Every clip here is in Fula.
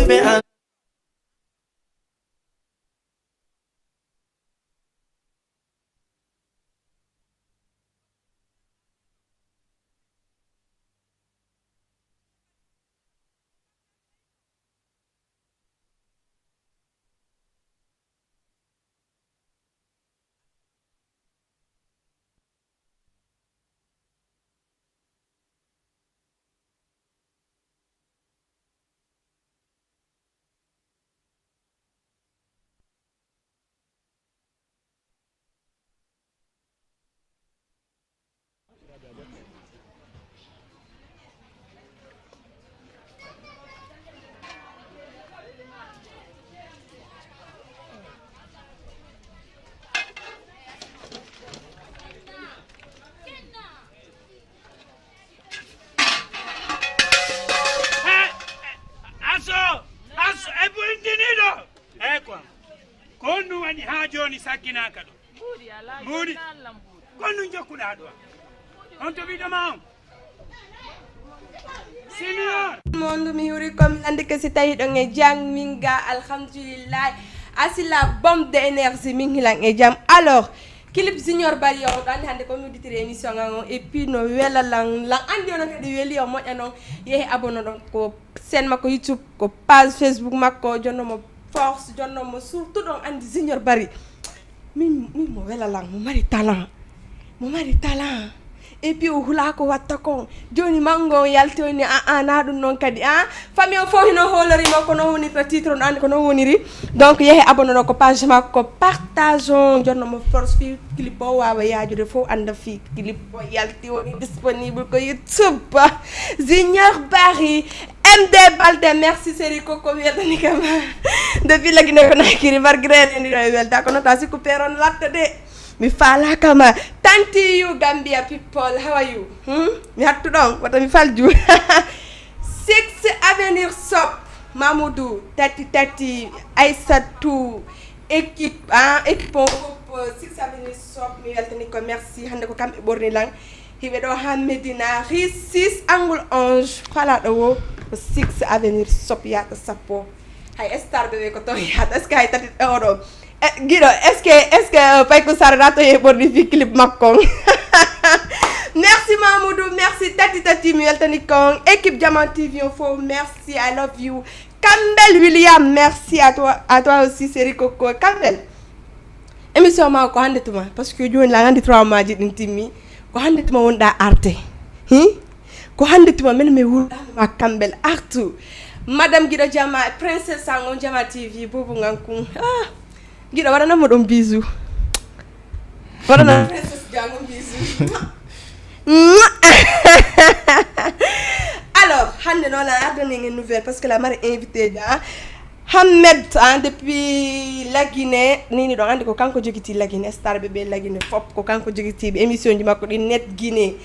be kondu wani hajoni sakina kado budi kondu jokuda do on to bi dama senior monde mi huri comme andi que si tay do nge jang minga alhamdulillah asila bombe d'énergie mingi lang e jam alors clip junior bari yo dan hande ko mi ditire émission ngango et puis no wela lang andi on kadi weli yo mo eno ye abonno don ko sen mako youtube ko page facebook mako jonno mo force jonno mo surtout don andi junior bari min mo wela lang mo mari talent et puis o hula ko watta ko joni mango yaltoni na dum non kadi famille fo hino holori mako no woni titre on andi ko no woniri donc yehe abonno ko page makko partageons jonno mo force fi clip o wawa yaajude fo anda fi clip o yalti woni disponible ko youtube junior bari MD Balde merci série Coco weltani kam depuis la Guinée Conakry margré ni welta ko nota si ko peron latta de mi fala kama tanti you Gambia people how are you mi hattu don wata mi falju 6 avenir sop Mamoudou tati Aïssatou équipe équipe 6 avenir sop mi weltani ko merci hande ko kambe borni lang hibe do ha Medina ri 6 angle 11 fala do 6 avenir sop ya sapo hay star be ko to ya est-ce que hay tati euro Guido est-ce que Paykou Sarrato ye bordi fi clip makong merci Mamoudou merci tati mi weltani kong équipe Diamant TV info merci I love you Campbell William merci à toi aussi série Coco Campbell émission ma ko hande tuma parce que joni la hande 3 mois din timmi ko hande tuma wonda arte ko hande tuma men me wurda ma Campbell artu madame Guido Diama princesse sangon Diamant TV bobu nganku Guido warana mo dum bisou warana princesse jango bisou alors hande non la adone une nouvelle parce que la mari invité Hamed depuis la Guinée nini do andi ko kanko jogiti la Guinée star bebe la Guinée fop ko kanko jogiti be émission ji makko di net Guinée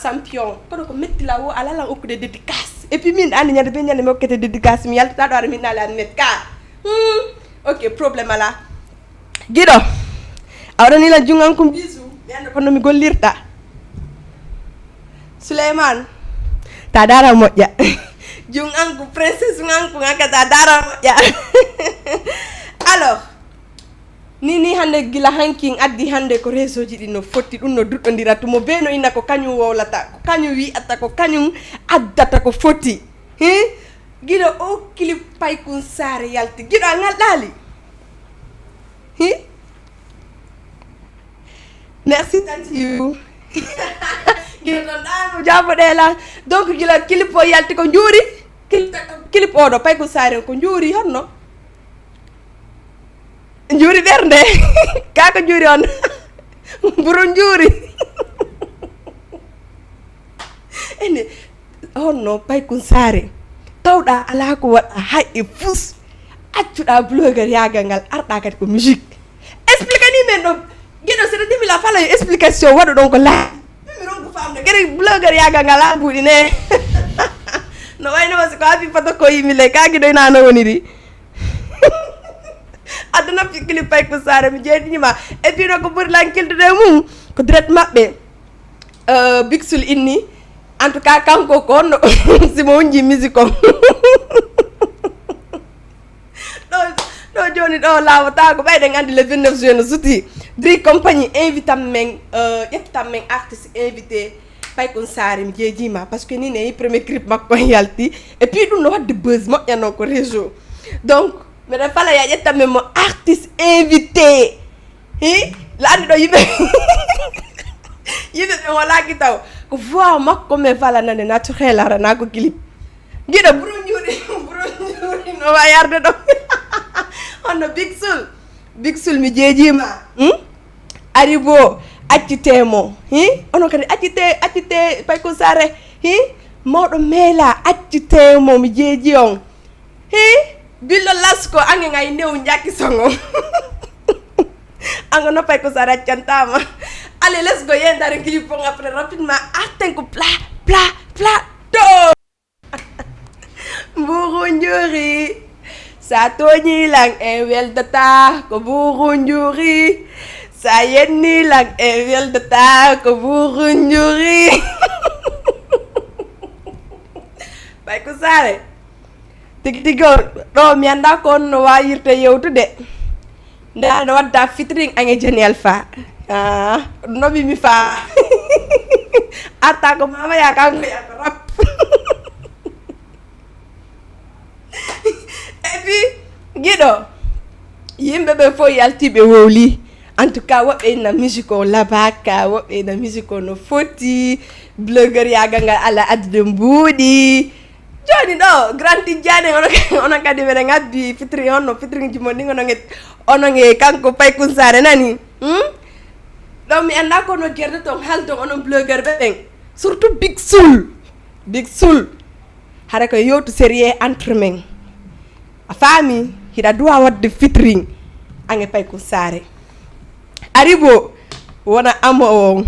champion ko metti la wo ala la okude dédicace et puis min andi nyade be nyande mo kete dédicace mi yalta do ar min ala net ka ok problème ala Guido awra ni la jungan ko bisu yande ko no mi gollirta Suleiman ta dara moƴƴa jungan ko princesse nganko ngaka ta dara moƴƴa alors nini hande gila hanking addi hande ko réseau ji no fotti dum no duddondira to mo beno ina ko kanyum wowlata ko kanyum wi atta ko kanyum addata ko fotti Guido o clip Paykou Sarr yalti Guido ngal dali merci thank you Guido don jabo de la donc gila clip o yalti ko njuri clip o do Paykou Sarr ko njuri honno njuri bernde kaka njuri on buru njuri ene honno Paykou Sarr tawda ala ko wada hay e fus accuda blogger yagangal arda kat ko musique explique ni men do Guido c'est de la fala explication wado donc la mi ron ko famde gere blogger yagangal a budi ne no wayno was ko abi foto ko yimi le ka Guido ina no woni di aduna fi clip Paykou Sarr mi jeedi ma et puis no ko bur lankilde de mum ko direct mabbe bixul inni en tout cas kanko ko no simo wonji musique joni ɗo lawata ko ɓeyɗen andi le 29 juin no suti Dri compagnie invitam men ƴettam men artiste invité Paykon Sarr mi jeejima par ce que ni ne premier clip makko yalti et puis ɗum no wadde buzz moƴƴano ko réseau donc mbeɗa fala ya ƴettam men mo artiste invité la andi ɗo yimɓe yimɓe ɓe walaki taw ko voix makko men falanande naturel arana ko clip giɗo buro juuɗi no wa yarde ɗo honno big sul mi jeejima ari bo accitemo onon kadi accite Paykon Sarr mawɗo meela accitemo mi jeeji on billo lasko ange ngay new jakki songo ango no Paykon Sarr accantama allez let's go yendare clip on après rapidement arten ko pla do mburu njuri sa toñi lang e weldata ko mburu njuri sa yenni lang e weldata ko mburu njuri Paykon Sarr tigtigo ɗo mi anda ko on no wayirte yewtude nda no wadda featuring ange Jeni Alpha noɓi mi fa atta ko mama ya kanko ya ko rap et puis giɗo yimɓe ɓe fof yaltiɓe wowli en tout cas woɓɓe na musique o labaka woɓɓe na musique o no foti blogueur yagal ngal Allah addude mbuuɗi joni ɗo Grand Tidiane onon kadi mbeɗa ngabbi fitri honno fitri ji mon ɗi onon e kanko Paykon Sarr nani ɗo mi anda kono guerde ton halton onon blogueur ɓe ɓen surtout big sul hara ko yewtu sérieux entre men a faami hiɗa duwa wadde fitring ange Paykon Sarr aribo wona amo o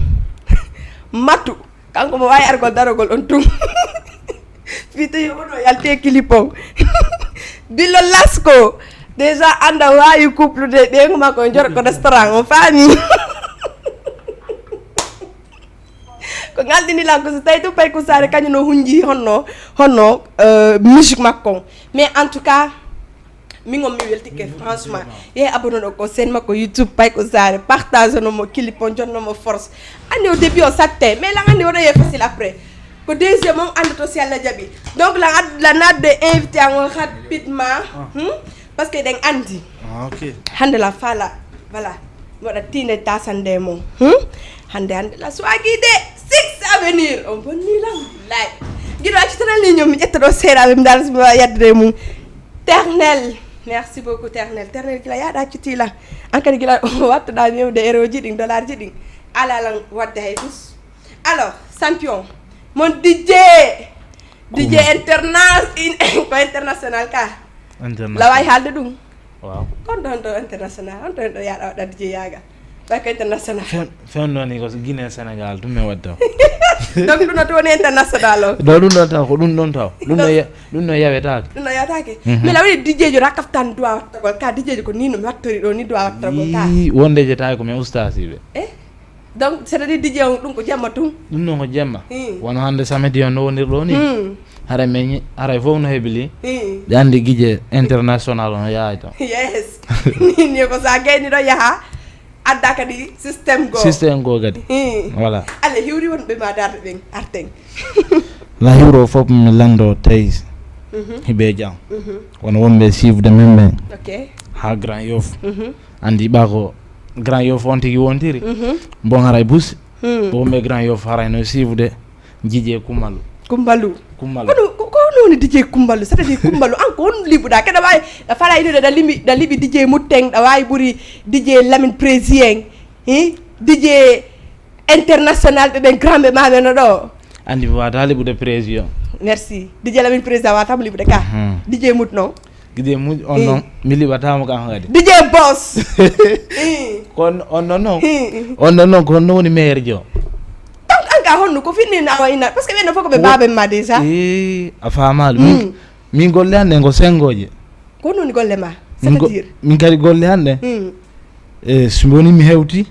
matu kanko mo wawi argol darogol on tum fito yoɓono yalte clip on billo lasko déjà anda wawi couple de ɓengu makko jorko restaurant o faami ko ngaldinilan ko so tawi to Paykon Sarr kañum no hunji honno musique makko mais en tout cas min on mi weltike franchement yehi abonné ɗo ko sen makko YouTube Paykon Sarr partage nomo clip on jonnomo force andi au début o satte mais lan andi woɗo ye facile après ko deuxième on andato si Allah jaaɓi donc la nadde invité an rapidement parce que ɗen andi hande la fala voilà mi waɗa tine tasande mum hande la swagide 6 avenir on bonni lam lay guiɗo accitanal ni ñoom mi ƴetta ɗo seeɗaɓe mi dal somi wawa yaddude mum Ternel merci beaucoup Ternel gila yaɗa accitila an kadi gila wattuɗa mewde euro ji ɗin dollar ji ɗin alalan wadde hay tous alors champion mon DJ international ka laway haalde ɗum waaw kon ɗon ɗo international on ɗon ɗo yaɗa waɗa DJ yaga ɓay ko international fewndoni ko Guinée Sénégal ɗum e wadde o donc ɗum no to woni international o ɗo ɗum ɗon taw ko ɗum ɗon taw ɗum no yawetake mais la waɗi DJ jo rakkaftan duwa wattagol ka DJ jo ko ni no mi wattori ɗo ni duwa wattagol ka wonde jetaki ko min ustasiɓe donc c'est à dire DJ on ɗum ko jamma tum ɗum ɗon ko jemma wono hande samedi on no wonir ɗo ni haray fof no heɓili ɓe andi guije international ono yahay to yes ni ko sa gayni ɗo yaaha adda kadi systéme go kadi voilà alle hiwri wonɓe ma darde ɓen arten la hiwro fof mi lando tawi hiɓe jam wono wonɓe suivde men ɓen ok ha Grand Yoff andi ɓa ko Grand Yoff on tigui wontiri bon haray buus wonɓe Grand Yoff haray no suivde jiije Kumbalu ko noni DJ Kumbalu c'est à dire Kumbalu an ko on libuɗa keɗa wawi ɗa fala inude ɗa liɓi DJ Mutteng ɗa wawi ɓuuri DJ Lamine Président DJ international ɓeɓen grand ɓe maɓe no ɗo andi mi wata liɓude président merci DJ Lamine Président watamo liɓude ka DJ Mut noon guide muj on noon mi liɓatamo kan kadi DJ Boss kon on noon ko honno woni meilleur jo ka honno ko finni nawa ina parce que ɓen fof ko ɓe baɓen ma déjà a faamaɗo min golle hannde ko sengoje ko noni golle ma c'est-à-dire min kadi golle hannde so woni mi hewti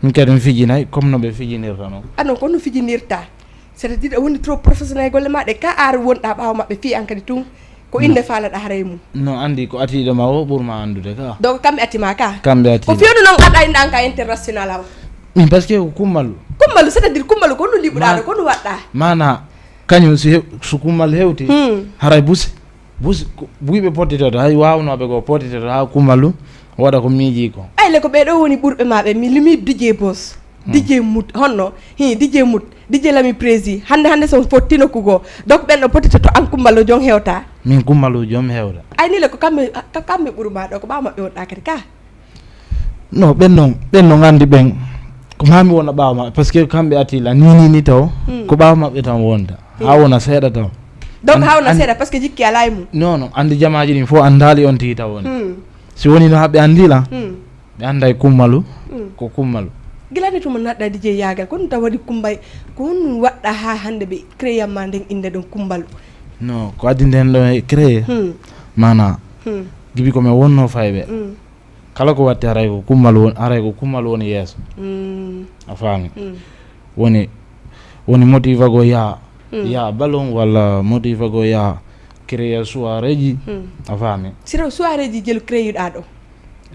min kadi mi fijinay comme no ɓe fijinirta noon ano ko no fijinirta c'est-à-dire a woni trop professionnel golle ma ɗe ka ar wonɗa ɓaawa maɓɓe fi an kadi tun ko inde faalaɗa haray mum no andi ko atiɗo ma o ɓurma andude ka donc kamɓe atima ka kamɓe ati ko fewnu noon aɗa inɗan ka international aw min par ce que ko kummalu c'est à dire kummalu ko no liɓuɗaɗo ko no waɗɗa mana kañum so kummal hewti haray busi buyɓe pottitoto hay wawnoɓe ko pottitoto ha kummalu waɗa ko miiji ko ayle ko ɓeɗo woni ɓurɓe maɓe mi limi DJ Boss DJ Mout honno DJ Mout DJ Lami Prési hande son fottino kugo donc ɓenɗo pottitoto an kummalu jom hewta min kummalu jom hewta aynile ko kamɓe ɓurma ɗo ko ɓawa maɓɓe wonɗa kadi ka non ɓen gandi ɓen ko mami wona ɓawa maɓɓe par ce que kamɓe atila ni taw ko ɓawa maɓɓe tan wonta ha wona seeɗa taw donc ha wona seeɗa par ce que jikki ala e mum non andi jamaji ɗin fof andali on tigi taw woni si woni no haɓe andila ɓe anda e kummalu ko kummalu gilani tuma naɗɗa DJ yagal ko ɗum taw waɗi kumbay ko ɗum waɗɗa ha hande ɓe créé ma nden inde ɗon kumbalu non ko addi nden ɗo e créé mana gibi komin wonno fayɓe kala ko watti haray ko kummalu woni yeeso a faami woni motive go ya ballon walla motive go ya créé soirée ji a faami siro soirée ji jelu créé ɗa ɗo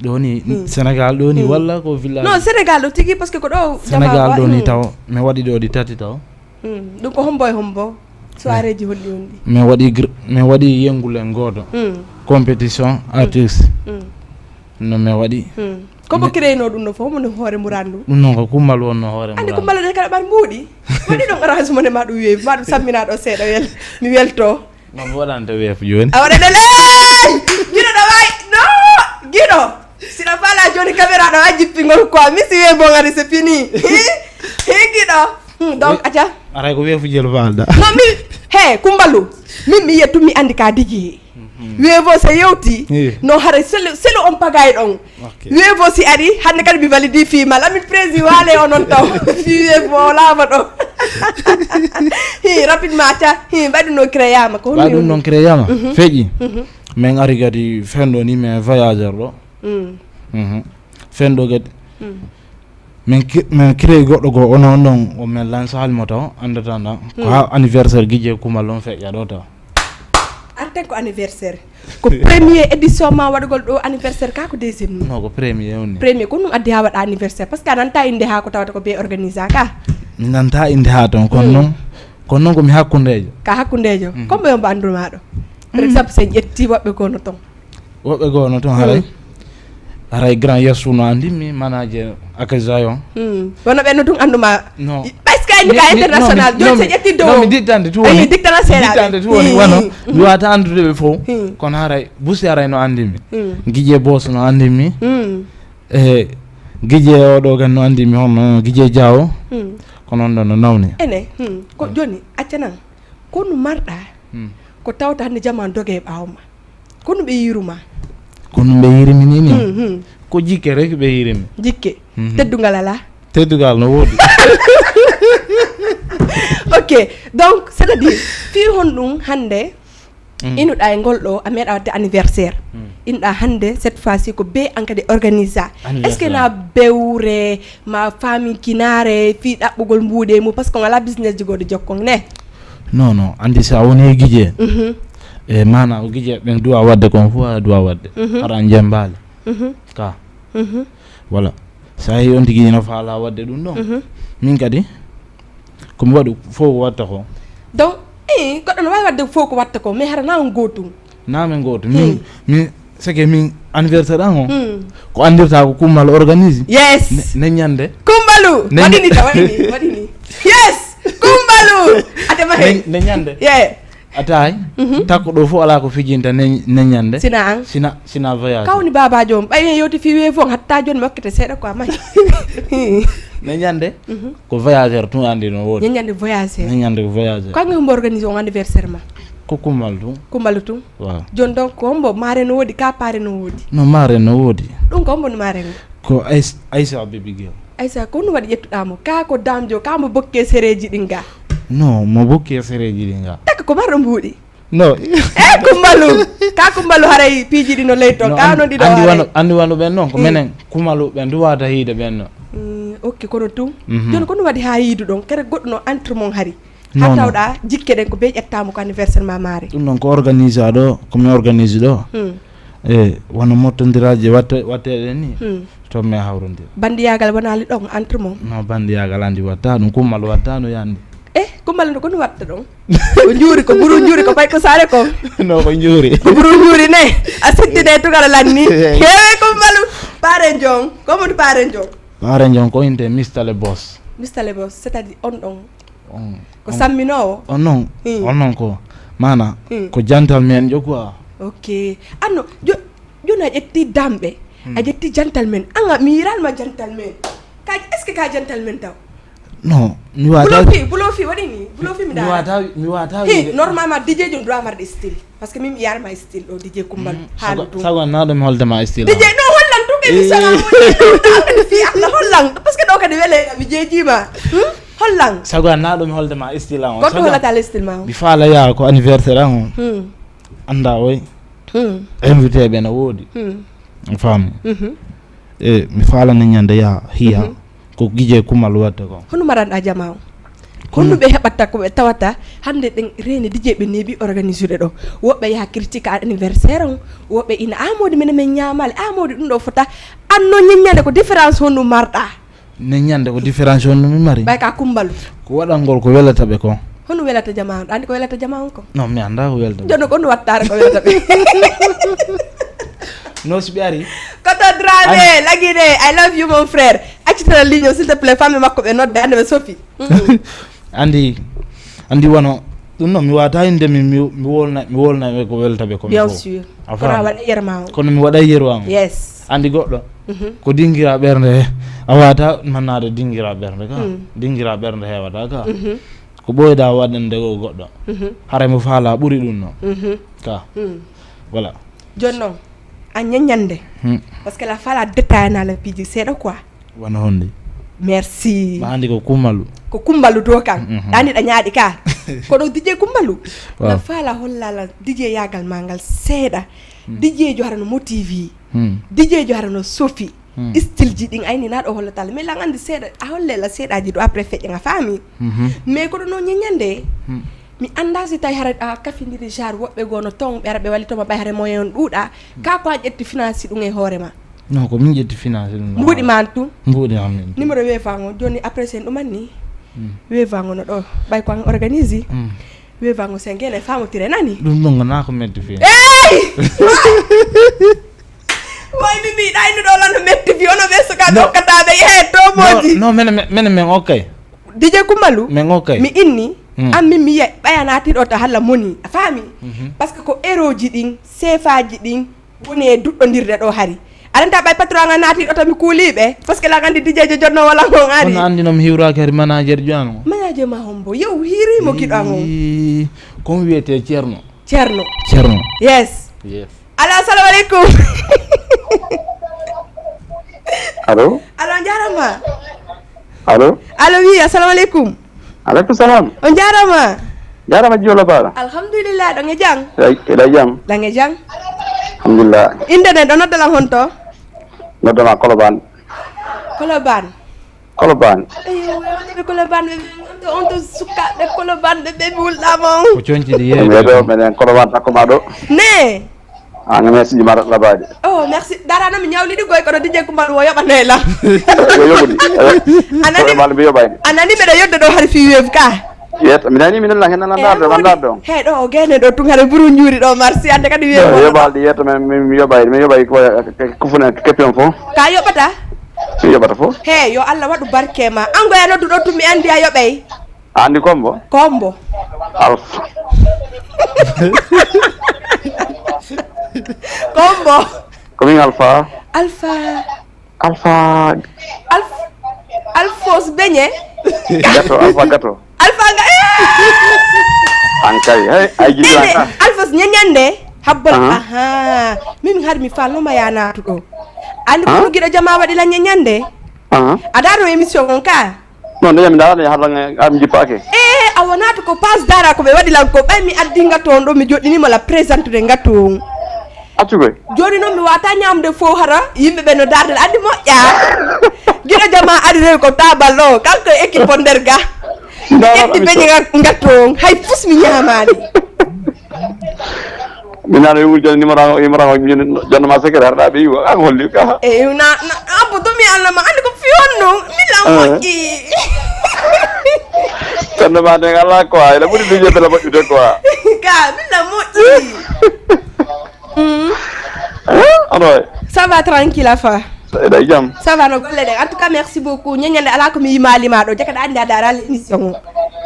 ɗo ni Sénégal ɗo ni walla ko village non Sénégal ɗo tigi par ce que ko ɗo Sénégal ɗo ni taw mi waɗi ɗo ɗi tati taw ɗum ko hombo soirée ji holɗi wonɗi mi waɗi yengulen goto compétition artiste no mi waɗi komo créeno ɗum ɗo fof hono hoore murandu ɗum noon ko kummal wonno hoore andi kummal de kala ɓan mbuuɗi waɗi ɗon arrangement ma ɗum weewi ma ɗum sammina ɗo seeɗa mi welto no mi waɗante weef joni a waɗa ɗele guiɗo ɗo wayi no guiɗo siɗa faala joni caméra ɗo a jippingol quoi mi si weewi bon ari c'est fini guiɗo donc aca aray ko weefu jel falda non mi kumbalu min mi yettu mi andi ka digi weevo so yewti no haray selo on pagay ɗon weevo si ari hande kadi mi validi fimal amin prési waale o noon taw fi weevo laama ɗo rapidement aca mbaɗuno créyama ko ɗum noon créyama feeƴi min ari kadi fenɗo ni min voyageur ɗo fenɗo kadi min créé goɗɗo go onon ɗon o min lance halmo taw andatanda ko ha anniversaire guijje kumal ɗon feƴƴa ɗo taw arten ko anniversaire ko premier édition ma waɗugol ɗo anniversaire ka ko deuxiéme non ko premier woni premier ko ɗum addi ha waɗa anniversaire par ce que a nanta inde ha ko tawata ko be organisa ka mi nanta inde ha ton kono noon komi hakkundejo ka hakkundejo comme ɓe mbo anduma ɗo par exemple sen ƴetti woɓɓe gono ton haray grand yesso no andimi manager akazayon wono ɓenno tun anduma non parce que andi ka international joni se ƴetti dow mi dittande tu woni dittana seeɗaɓe tu woni wono mi wata andude ɓe fof kono haray busi haray no andimi guijje Boss no andimi guijje oɗo gan no andimi hono guijje Diawo ko noon ɗon no nawni ene ko joni accanan ko no marɗa ko tawta hande jamanu dogue e ɓawma ko no ɓe yiruma ko no ɓe yirimi ni ko jikke rek ɓe yirimi jikke teddugal ala teddugal no woodi ok donc c'est à dire fi hon ɗum hande inuɗa e ngol ɗo a meeɗa wadde anniversaire inuɗa hande cette fois ci ko be an kadi organisa est ce que na bewre ma famille kinare fi ɗaɓɓugol mbuuɗe mum par ce que on ala business jigoɗo jokkon ne non andi sa woni guijje e mana o guijje ɓen duwa wadde kon fof a duwa wadde ara jembali ka voilà sa yi on tigui no faala wadde ɗum ɗon min kadi komi waɗi fof ko watta ko donc goɗɗo no wawi wadde fof ko watta ko mais hara na on gotum namen goto min sake min anniversaire an o ko andirta ko kummal organise yes ne ñande kumbalu waɗini yes kumbalu atema he ne ñande ye atay takko ɗo fof ala ko fijinta ne ñande sina an sina voyage kawni babajo ɓay yewti fi we fon hatta joni mi hokkete seeɗa quoi may ne ñande ko voyageur tun andi no wodi ne ñande voyageur ko voyageur kanko mbo organise on anniversaire ma ko kummal tun waaw joni donc ko hombo mare no wodi ka paare no wodi no mare no wodi ɗum ko hombo no mare no ko Aïssa baby girl Aïssa ko no waɗi ƴettuɗamo ka ko damjo ka mo bokke séréji ɗin ga non mo bokke séréji ɗin ga taka ko marɗo mbuuɗi no kumbalu haray piiji ɗi no ley to ka no ɗiɗo andi wano ɓen noon ko minen kumalu ɓen duwata hiide ɓen no ok kono tum joni ko no waɗi ha yiidu ɗon kere goɗɗo no entre mon hari Hatawda jikke den ko be ƴettamo ko anniversaire ma mari dum non ko organiser do ko mi organise do wono mottondiraje wattede ni to me hawronde bandiyagal wonali don entre mom no bandiyagal andi watta dum kummal watta no yandi kummal ko no watta don o njuri ko buru njuri ko bay ko sare ko no ko njuri ko buru njuri ne asitti de tugala lanni hewe kummalu pare jong ko mo pare jong ko inte Mr. Le Boss c'est-à-dire on ko samminowo on non ko mana ko gentleman jo quoi ok anno jona ƴetti dambe a ƴetti gentleman anga mi yiranma gentleman ka est ce que ka gentleman taw non mi wata bulo fi wadi ni bulo fi mi wata normalement DJ jum doit marde style parce que mi yarma style o DJ kumbal halu sago na do mi holde ma style DJ no hollan to be mi sala mo fi Allah hollan parce que do ka de wele mi jejima hollan sago na do mi holde ma style on ko to holata style ma bi fala ya ko anniversaire on anda way invité be na wodi fam mi fala na nyande ya hiya ko gije kumal watta ko hono maran a jamaaw kono be hebatta ko be tawata hande den reni dije be nebi organiser do wobbe ya critique anniversaire on wobbe ina amodi men men nyaamale amodi dum do fota anno nyanyande ko différence hono marda nyanyande ko différence hono mi mari bay ka kumbalu ko wadangol ko welata be ko hono welata jamaaw andi ko welata jamaaw ko non mi anda ko welata jono ko no wattare ko welata be no sbiari Koto Dramé lagide I love you mon frère accitana ligne s'il te plaît femme makko be nodde ande be Sophie andi wono dum no mi wata inde mi wolna be ko welta be ko bien sûr ko wada yerma kono mi wada yerwa yes andi goddo ko dingira bernde a wata manade dingira bernde ka dingira bernde hewata ka ko boyda wadande go goddo hare mo faala buri dum no ka voilà jonno a nyanyande parce que la fala détail na la piji c'est quoi wana honde merci ma andi ko kumbalu to kan dani da nyaadi ka ko do DJ kumbalu la fala hollala DJ yagal mangal seda DJ jo harano motivi DJ jo harano Sophie style ji ding ayni na do hollatal mais la ngandi seda a hollela seda ji do après fete nga fami mais ko do no nyanyande mi anda si tay harat a kafindiri jar wobbe gono ton berbe wali to ba hare moyen duuda ka ko jetti finance dum e horema non ko min jetti finance dum mbudi mantu mbudi amen numéro we fango joni après sen dum manni we fango no do bay ko organiser we fango sen gene famo tire nani dum non na ko metti fi way mi dai no do lan metti fi ono be so ka do kata be he to modi no men okay DJ Kumalu men okay mi inni ammi mi bayanati do ta halla moni fami parce que ko eroji din sefaji din woni dudondirde do hari aranta bay patron nga nati do mi kulibe parce que la gandi DJ jonno wala ko ngari on andi no mi hiwra kari manager jano manager ma hombo yow hiri mo kido ngo ko wiete Cerno yes assalamu alaikum allo jarama allo oui assalamu alaikum alaikum salam on jarama jolo bala alhamdulillah do nge jang da nge jang alhamdulillah inde den do nodala honto nodama Koloban ayo wonde Koloban on to suka de Koloban de bulda mo ko cionci di ye do menen Koloban takuma do ne anga merci di marat labadi oh merci dara na mi nyawli di goy ko do DJ Kumbal wo yobane la yobudi anani be do yoddo do har fi wef ka yet minani minalla hen nan do he do gene do tungare buru njuri do marsi ande kadi wef yobaldi yet mi yobay ko funa kepion fo ka yobata mi yobata fo he yo Allah wadu barke ma ango ya noddu do tumi andi a yobay andi kombo alfa kombo komin alfa alfos beñe gato alfa nga ankay ay jidda alfos nyanyande habbal aha min har mi falno mayana to do andi ko gido jama wadi la nyanyande adaro émission on ka non de yami dara har am jipake awona to ko pass dara ko be wadi lan ko bay mi addinga ton do mi jodini mala présenter ngato atugo joni non mi wata nyamde fo hara yimbe be no dardal andi mo ya gido jama adi re ko tabalo kanko équipe nderga ƴetti beñe gatto hay pus mi ñamani minano wi joni numéro jonno ma secret arda be wi ak holli ka e na ambo to mi alla ma andi ko fionno mi la moƴƴi jonno ma de ala ko ay la buri dije bela moƴƴude quoi ka mi la moƴƴi ano ça va tranquille afa day jam ça va no golle de en tout cas merci beaucoup ñeñande ala ko mi yimali ma do jaka andi adara l'émission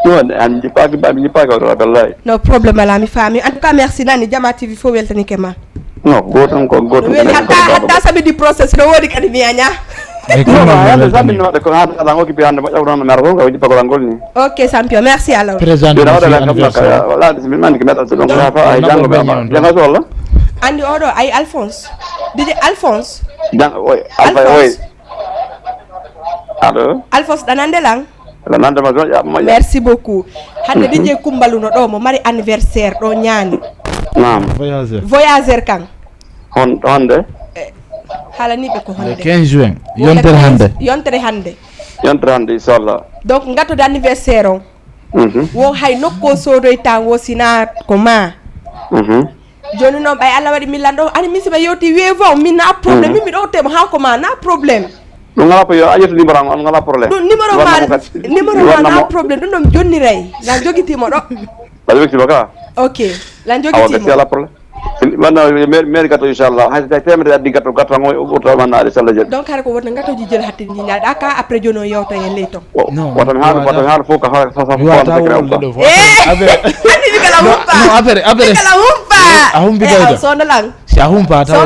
non andi paaki wallahi no problème ala mi fami en tout cas merci nani Jama TV fo weltani kema no gotam weli hatta sabi di process no wodi kadi mi aña no sabi no de ko hada ala ngoki bi hande mo jawdo no mergo ko jippa ko langol ni ok champion merci alors présent wala bismillah man ki meta so donc fa ay jango be janga so wala andi odo ay Alphonse DJ Alphonse jang oy alfa oy allo Alphonse danande lang la nande ma merci beaucoup hande DJ Kumbalu no do mo mari anniversaire do ñaani naam voyageur kan honde hala ni be ko honde 15 juin yontere hande inshallah donc ngato d'anniversaire on wo hay nokko sodoy tan wo sina ko ma joni non bay Allah wadi milando ani misiba yoti wevo mi na problème mi do tem ha ko ma na problème no ngala ko yo ayeto numéro on ngala problème numéro ma na problème dum jonni ray la jogiti mo do ba jogiti baka ok la jogiti mo la problème mana mer gato inshallah hay ta temere addi gato ngo to manade sala jël donc har ko wona gato ji jël hatte ni nyaada aka après jono yewta en leyto watan har fo ka sa sa ani ni kala humpa no abere kala humpa ahumbi dayda so ndalang si ahumpa taw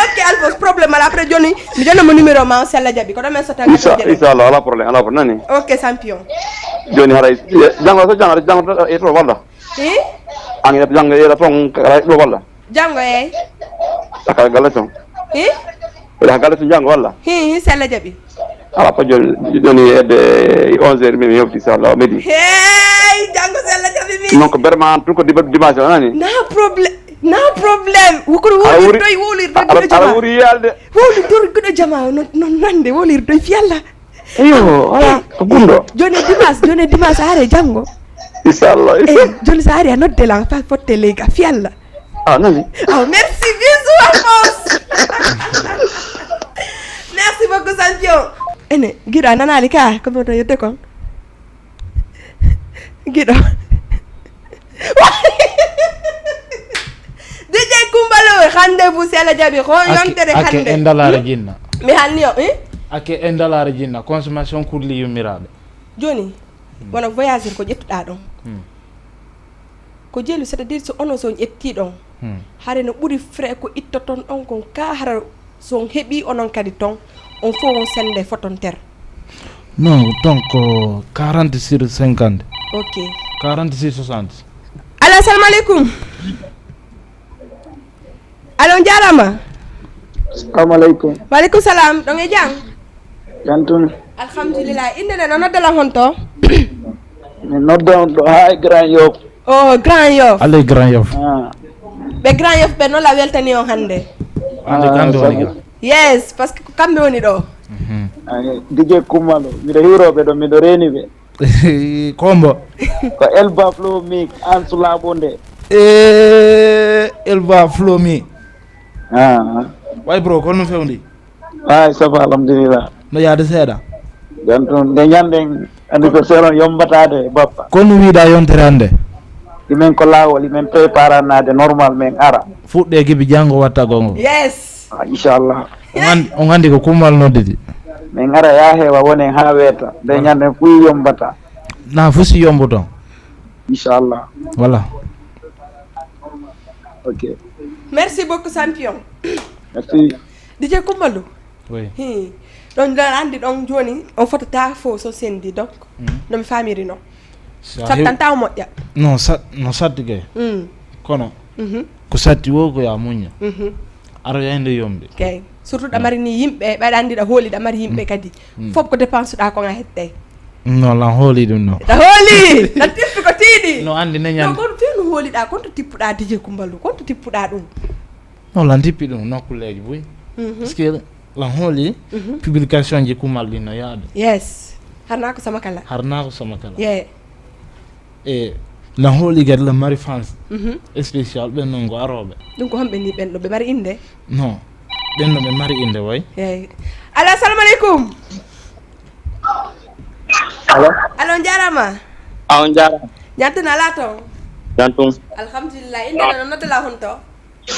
ok Alphonse problème ala après joni mi jonno mo numéro ma sala jabi ko do men sota inshallah ala problème nani ok champion joni haray jango e to wala angina jango e la ton do wala jango e aka galaton ila galaton jango wala sala jabi ala pa joni de 11h mi yofti sala medi hey jango sala jabi mi non ko berma tout ko dimanche nani na problème wukuru wolir doy ala wuri yalde wolir doy jama non nande wolir doy fi yalla ayo ala ko gundo joni dimanche are jango inshallah joni sa are nodde la fa fotte lega fi yalla nani merci bisous Alphonse merci beaucoup champion ene gido nanali ka ko do yedde ko gido DJ Kumbalu rendez-vous c'est la jabi yontere hande ake endalare jinna mi hanni yo ake endalare jinna consommation kurli yumiraɓe joni wona voyageur ko ƴettuɗa ɗon ko jeelu c'est à dire so ono son ƴetti ɗon hare no ɓuuri frais ko ittoton ɗon kon ka hara son heeɓi onon kadi ton on fo on sende fotontere non donc 40 sur 50 ok 40 sur 60 alo assalamu aleykum alo jarama assalamu aleykum waleykum salam ɗon e jam jantumi alhamdulillah indene no noddala honto mi nodda ɗo ha Grand Yoff Grand Yoff allez Grand Yoff ɓe Grand Yoff ɓe noon la weltani on hannde kamɓe woni ga yes par ce que ko kamɓe woni ɗo DJ Kumalo miɗo hiroɓe ɗo miɗo reni ɓe kombo ko Elba Flow mi an sulabo nde Elba Flow mi way bro ko no fewndi ay safa alhamdulillah no yaade seeɗa janto nde ñanden anniversaire on yombatade bappa kono wiiɗa yontere hannde imen ko laawol imen préparanade normal men ara fuɗɗe kibi janngo watta gongo yes inchallah on anndi ko Kummal nodditi min ara ya heewa wonen ha weeta nde ñanden fuyi yombata na fusi yombo ton inchallah voilà ok merci beaucoup champion merci DJ Kumbalu oui ɗon ɗon anndi ɗon jooni on fotata fo so sendi donc nomi famiri noon sattanta o moƴƴa non no satti kay kono ko satti wo ko ya muña ara yande yombe kay surtout ɗamari ni yimɓe ɓeɗa anndi ɗa hooli ɗamari yimɓe kadi fof ko dépense ɗa ko ga hette non lan hooli ɗum no ɗa hooli ɗa tippi ko tiiɗi no anndi ne ñande kon feewno hooliɗa konto tippuɗa DJ Kumbalu konto tippuɗa ɗum non lan tippi ɗum nokkuleji boy parce que lan hooli publication ji Kummal ɗi no yaade yes harna ko sama kala yeah e la holi gad la mari fans special ben non go arobe dum ko hambe ni ben do be mari inde non ben no be mari inde way yeah assalamu alaikum allo jarama on jarama ñatna la to jantum alhamdulillah inde no nota la honto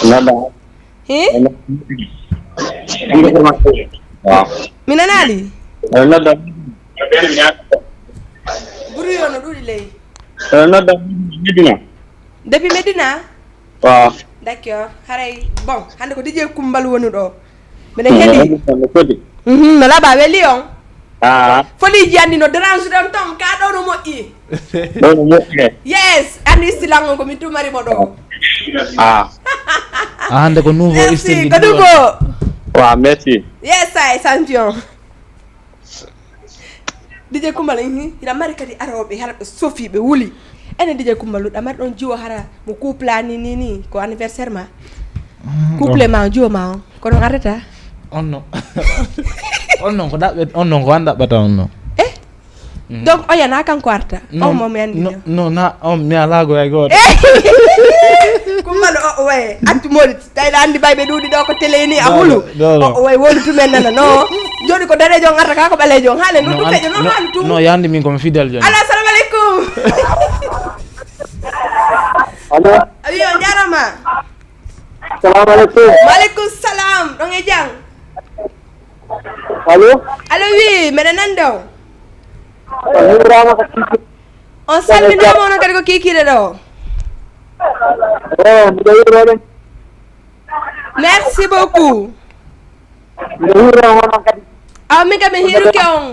nada wow mina nali nada buru yono dudi lay nada Medina depuis Medina waaw d'accord haray bon hande ko DJ Kumbal wonu do minen heedi mala ba we Lyon foli jandi no dérange don tom ka do no moƴƴi yes andi silango ko mi tumari mo do hande ko nouveau style ko dugo wa merci yes ay champion DJ Kumbal ina mari kadi arobe hara Sophie be wuli ene DJ Kumbal da mari don jiwo hara mo couple ni ko anniversaire ma couple ma jiwo ma ko don arrêta onno onno ko dabbe onno ko anda bata onno donc o yana kan quarta o mo men no na o mi ala go ay god Kumbal o way actu modi tay la andi baybe dudi do ko télé ni amulu o way wolu tumen nana no jodi ko dare jo ngata ka ko bale jo hale no tufe no halu tu no yandi min ko fidèle joni assalamu alaikum allo ayo jarama assalamu alaikum walaikum salam do nge jang allo oui mede nando on salminama ono kadi ko kikire ɗo merci beaucoup min kam mi hiruke on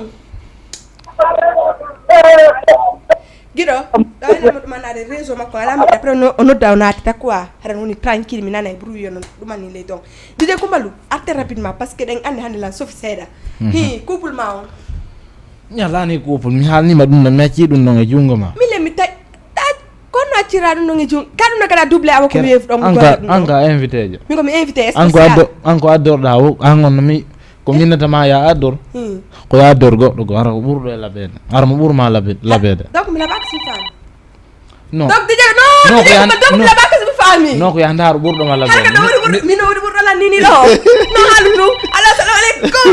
giɗo ɗawanemo ɗumannade réseau makko alami après o nodda o natita quoi haɗa woni tranquille mi nana e brouille no ɗumanni ley donc DJ Kumbalu arte rapidement parce que ɗen andi hande lan sofi seeɗa hi couple ma on ñalani couple mi halnima ɗum no mi acci ɗum ɗon e jungo ma mille mi tawi kono accira ɗum ɗon e jungo kaɗum nakada doublé awa komi yeefi ɗon anka invité jo min komi invité spécial anko addorɗa o an on mi ko minnatama ya addor ko ya addor goɗɗo ko ara ko ɓurɗo e labede ara mo ɓurma labede donc mi labaka somi faami non donc DJ non donc mi labaka somi faami non ko ya ndaaro ɓurɗoma labede haka ɗo woni min woni ɓurɗo lan nini ɗo no haalu tu alo assalamu aleykum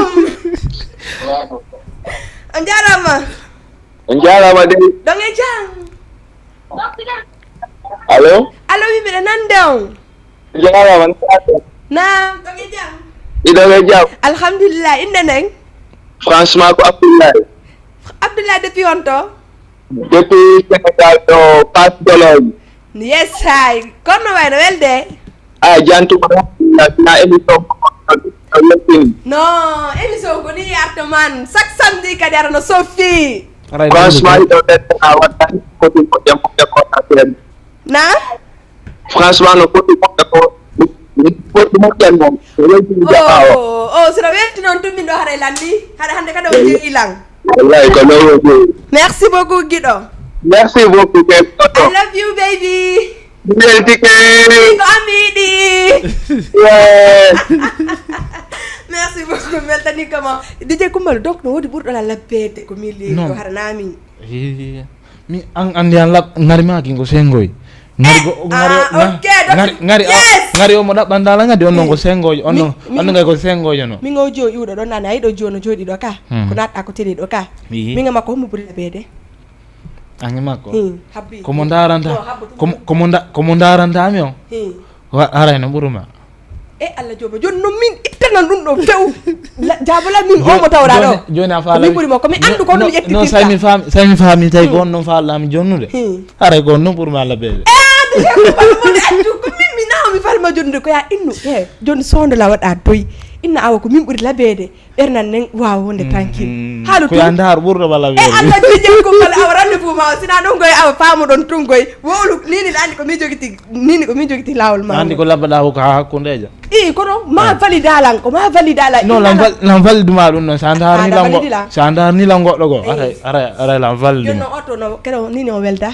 on jarama de ɗon e jam allo wi mbiɗa nande on jarama nam ɗon e jam iɗon e jam alhamdulillah inde nden franchement ko Abdoulaye depuis honto depuis Sénégal ɗo pas dologne yes hay kono wayno welde jantuma na émission non émission ko ni yarta man chaque samedi kadi arano Sophie franchement iɗo ɗeɗɗa wattani foti moƴƴe ko affaire na franchement no foti moƴƴe ko foti moƴƴen moom sino welti noon tummin ɗo haɗa landi haɗa hande kada o jeeyi ilang wallahi ko nowo merci beaucoup Guiɗo merci beaucoup I love you baby weltike ko amiɗi merci beaucoup weltani kama DJ Kumbalu donc no wodi ɓurɗola labbede ko min leydi ɗo haɗa nami mi an andi an ngarimaki ko sengoy ngari omo ɗaɓɓandala gadi on noon ko sengojo on noon gay ko sengojo no min o jo iwɗo ɗon nane ayiɗo jo no jooɗi ɗo ka ko natɗa ko télé ɗo ka min makko hommo ɓuri labbede ange makko komo daranta komo darantami on harayno ɓuruma Allah jobo joni non min ittanan ɗum ɗo few jabola min omo tawɗa ɗo joni a faala min ɓurimo komi andu ko ɗum ƴettitirta non sami faami tawi ko on noon faalami jonnude haray ko on noon ɓurma labbede ko min mi nawa mi falma jonnude ko ya innu joni sondola waɗa doyi inna awa ko min ɓuri labede ɓernan nen wawa wonde tranquille haalu ko ya ndaaro ɓurɗoma labede Allah DJ Kumbal awa rendez-vous ma o sina ɗum koye awa faamuɗon tun koye wowlu nini andi ko min jogiti lawol ma andi ko labbaɗa ko ha hakkundeja kono ma validalan ko ma validala non lam validuma ɗum noon sa darnila goɗɗo go aray lam validuma jonno oto no keɗo nini o welda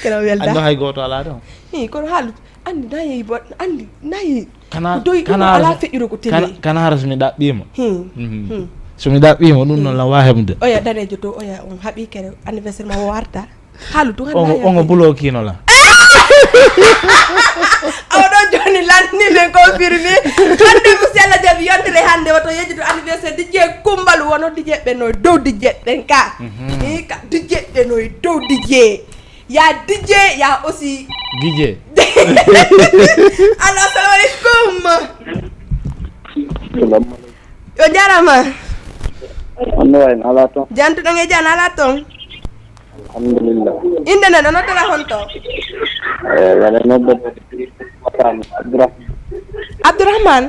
keɗo welda ando hay goto ala ɗon kono haalu andi nayi doyi ɗum ala feƴƴude ko télé kana haras mi ɗaɓɓima so mi daɓɓimo ɗum noon la wa heɓde oya danejo to oya on haɓi kere anniversaire ma warta halu tu ongo bulo kino la awɗo joni lanni men confirmé hande musella jaɓi yontere hande woto yejjuto anniversaire dijje kumbalu wono dijje ɓe no dow dijje ɓen ka ni ka dijje ɓe no dow dijje ya dijje ya aussi dijje alors assalamu alaikum yo jarama annoy ala ton jantu ɗo jan ala ton alhamdulillah inde ne ɗo noddata honto wala noddata Abdourahmane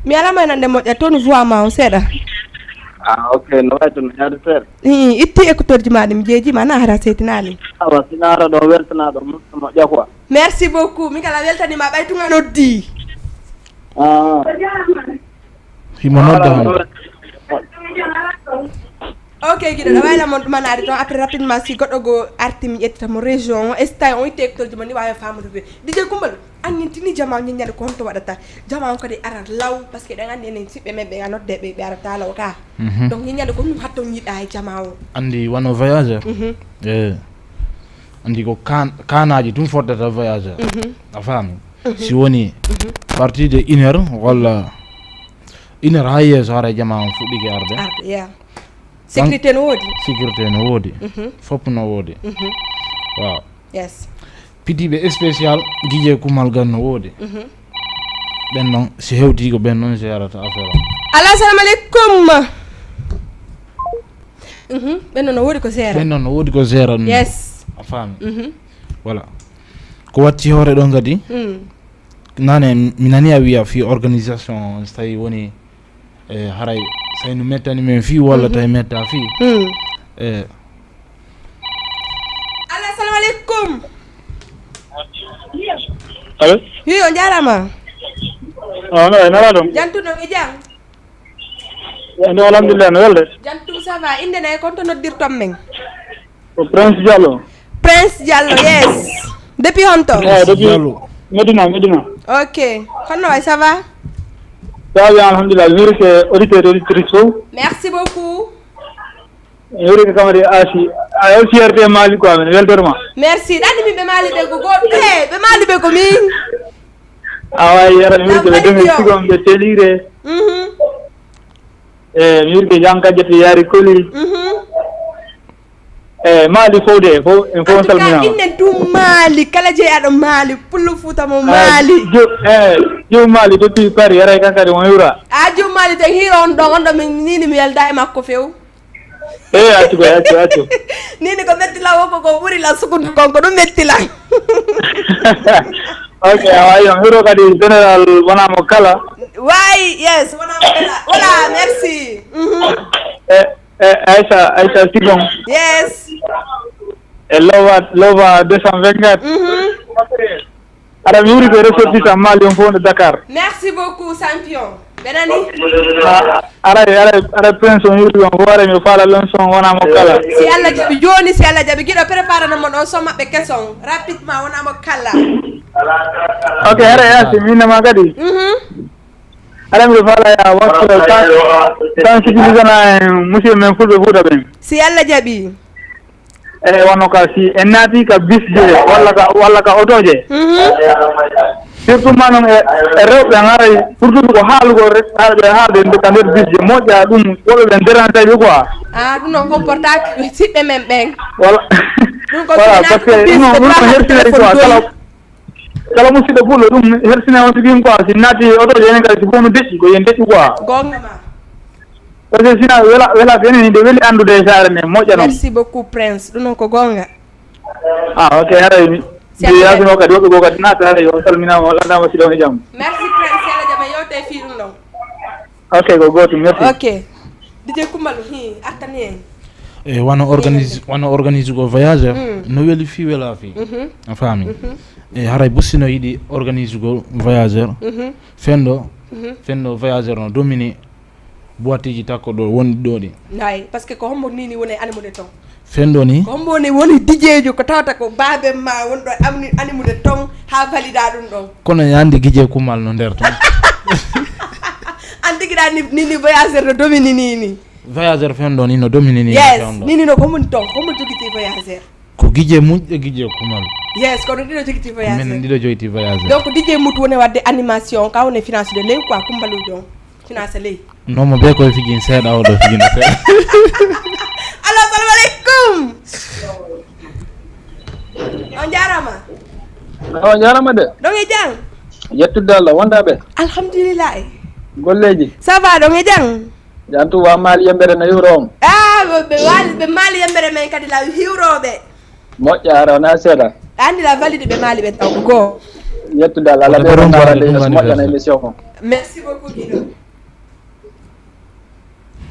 mi alama nande moƴƴa toon voix ma o seeɗa ok no way toon yaade feere itti écouteur ji maɗa mi jeejima na hara seytinali awa sinara ɗo weltana ɗo moƴƴa quoi merci beaucoup mi kala weltanima ɓaytuga noddi himo nodda hon ok guiɗo ɗo waylamon ɗumanade toon après rapidement si goɗɗo go arti mi ƴettitamo région o esta on itte écouteur ji ma ni wawi famude ɓe dj Coumbalou annintini jama ñeññade ko honto waɗata jama on kadi arat law par ce que ɗen andi enen siɓɓe men ɓe a nodde ɓe ɓe arata law ka donc ñeññade ko ɗum hatton yiɗa e jama o andi wano voyageur andi ko kanaji tum foddata voyageur a faami si woni partie de 1 heure walla 1 heure ha yeeso hara jama on fuɗɗike arde yeah sécurité no woodi sécurité no woodi fopp no woodi waaw yes pidiɓe spécial Dj Coumal gan no woodi ɓen noon si hewti ko ɓen noon si yarata affaire o alo assalamu aleykum ɓen noon no woodi ko seera ɓen noon no woodi ko seera ɗum yes a faami voilà ko watti hoore ɗon kadi nane mi nani a wiya fi organisation so tawi woni haray say no mettani men fi walla tawi metta fi alo assalamu aleykum allo wi o jarama no nala ɗum jantuɗo e jam no alhamdulillah no welde jantum ça va inde nayi konto noddirton men ko prince diallo yes depuis honto depuis medina ok honno way ça va sabi alhamdulillah mi wiri ke auditeur auditrice fof merci beaucoup mi wiri ke kamari asi a fierté mali quoi min weltorma merci ɗanni min ɓe maali ɓe ko goɗɗo ɓe maali ɓe ko min awayi yara mi wiri ke ɓe demi sigom ɓe telire mi wiri ke jankajete yaari koli maali fowde fof en fof salminama innen tum maali kala jeeyaɗo maali pullo fuuta mo maali jom maali depuis Paris yaray kankadi mo hiwra a jom maali te hiiro on ɗon on ɗo min nini mi welda e makko few accu koy accu nini ko mettila wokko ko ɓuuri la sukundu kon ko ɗum mettila ok awayi on hiiro kadi général wonamo kala wayi yes wonamo kala voilà merci Aïcha Sigong. Yes. Et Lova 224. Alors, nous ressortissons Mali, on fait de Dakar. Merci beaucoup, champion. Benani. Ara Prince, on voit me faire la leçon, on a mon kala. Si Allah jabi joni, si Allah jabi guido prépare na mon on maɓɓe kesson rapidement on amo kala. Ok, ara yasi minna magadi. Ara mi fala ya waktu sensibiliser na monsieur men fulbe fuda ben si Allah jabi wano ka si enati ka bis je walla ka auto je surtout manam rewbe ngara pour ko haalugo rek haalde de kander bis je moja dum wobe ben déranger bi quoi dum non comportake sibbe men ben wala dum ko parce que non hertine quoi kala musidɗo fullo ɗum hersina on tigi quoi si naati oto je enen kadi si fof no deƴƴi ko yen deƴƴi quoi gonga ma par ce que sina wela ko enen de weeli andude e saare nde moƴƴa noon merci beaucoup prince ɗum noon ko gonga ok haray mi yasino kadi woɓɓe goo kadi naata haray o salminama o landama siɗo e jaam merci prince yalla jama yewte fi ɗum ɗon ok ko gotum merci ok DJ Coumbalou artani en wano organise ko voyageur no weeli fi wela fi a faami e haray bussino yiɗi organise go voyageur fendo voyageur no domini boîte ji takko ɗo woni ɗo ɗi ay par ce que ko hombo nini woni animude ton fendo ni ko hombo ni woni dijejo ko tawta ko babe ma wonɗo animude ton ha valida ɗum ɗon kono yandi guije kumal no nder ton andi jikira ni voyageur do domini ni voyageur fendo ni no domini ni yes ni no ko mun jogiti voyageur ko gije mujje gije kumal yes ko dido jogiti voyageur men dido joyti voyageur donc DJ mut woni wadde animation ka woni finance de ley quoi kumbalu jon finance ley no mo be ko fijin seeda o do fijin seeda assalamu alaikum on jarama de dongi jang yettude Allah wondaɓe alhamdulillah golleji ça va dongi jang jantu wa maali yembere no hiwro on be maali yembere men kadi la hiwroɓe moƴƴa ara wona seeɗa andi la valide be maali ɓen taw go yettude Allah ala ɓe ɗonarande moƴƴana émission ko merci beaucoup Guido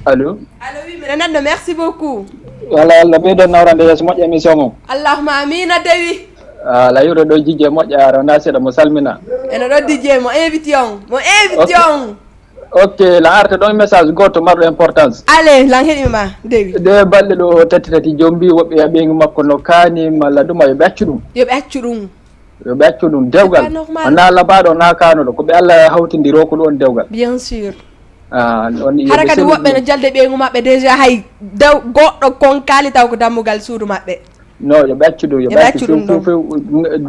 allo oui mbiɗa nanɗo merci beaucoup wala Allah ɓeyɗon nawrande yeeso moƴƴa émission o allahuma amina dewi ala yiwre ɗo jijje moƴƴa ara wona seeɗa mo salmina eno ɗo DJ mo invité on ok la arte ɗon message goto marɗo importance allez lan heɗima dewi de balɗe ɗo tati jom mbi woɓɓe yaɓegi makko no kaani malla ɗuma yoɓe accu ɗum dewgal wona labaɗo na kanoɗo koɓe Allah hawtidiro ko ɗon dewgal bien sûr hara kadi woɓɓe no jalde ɓeygu maɓɓe déjà hay goɗɗo kon kaali taw ko dammugal suudu maɓɓe no yoɓe accu ɗum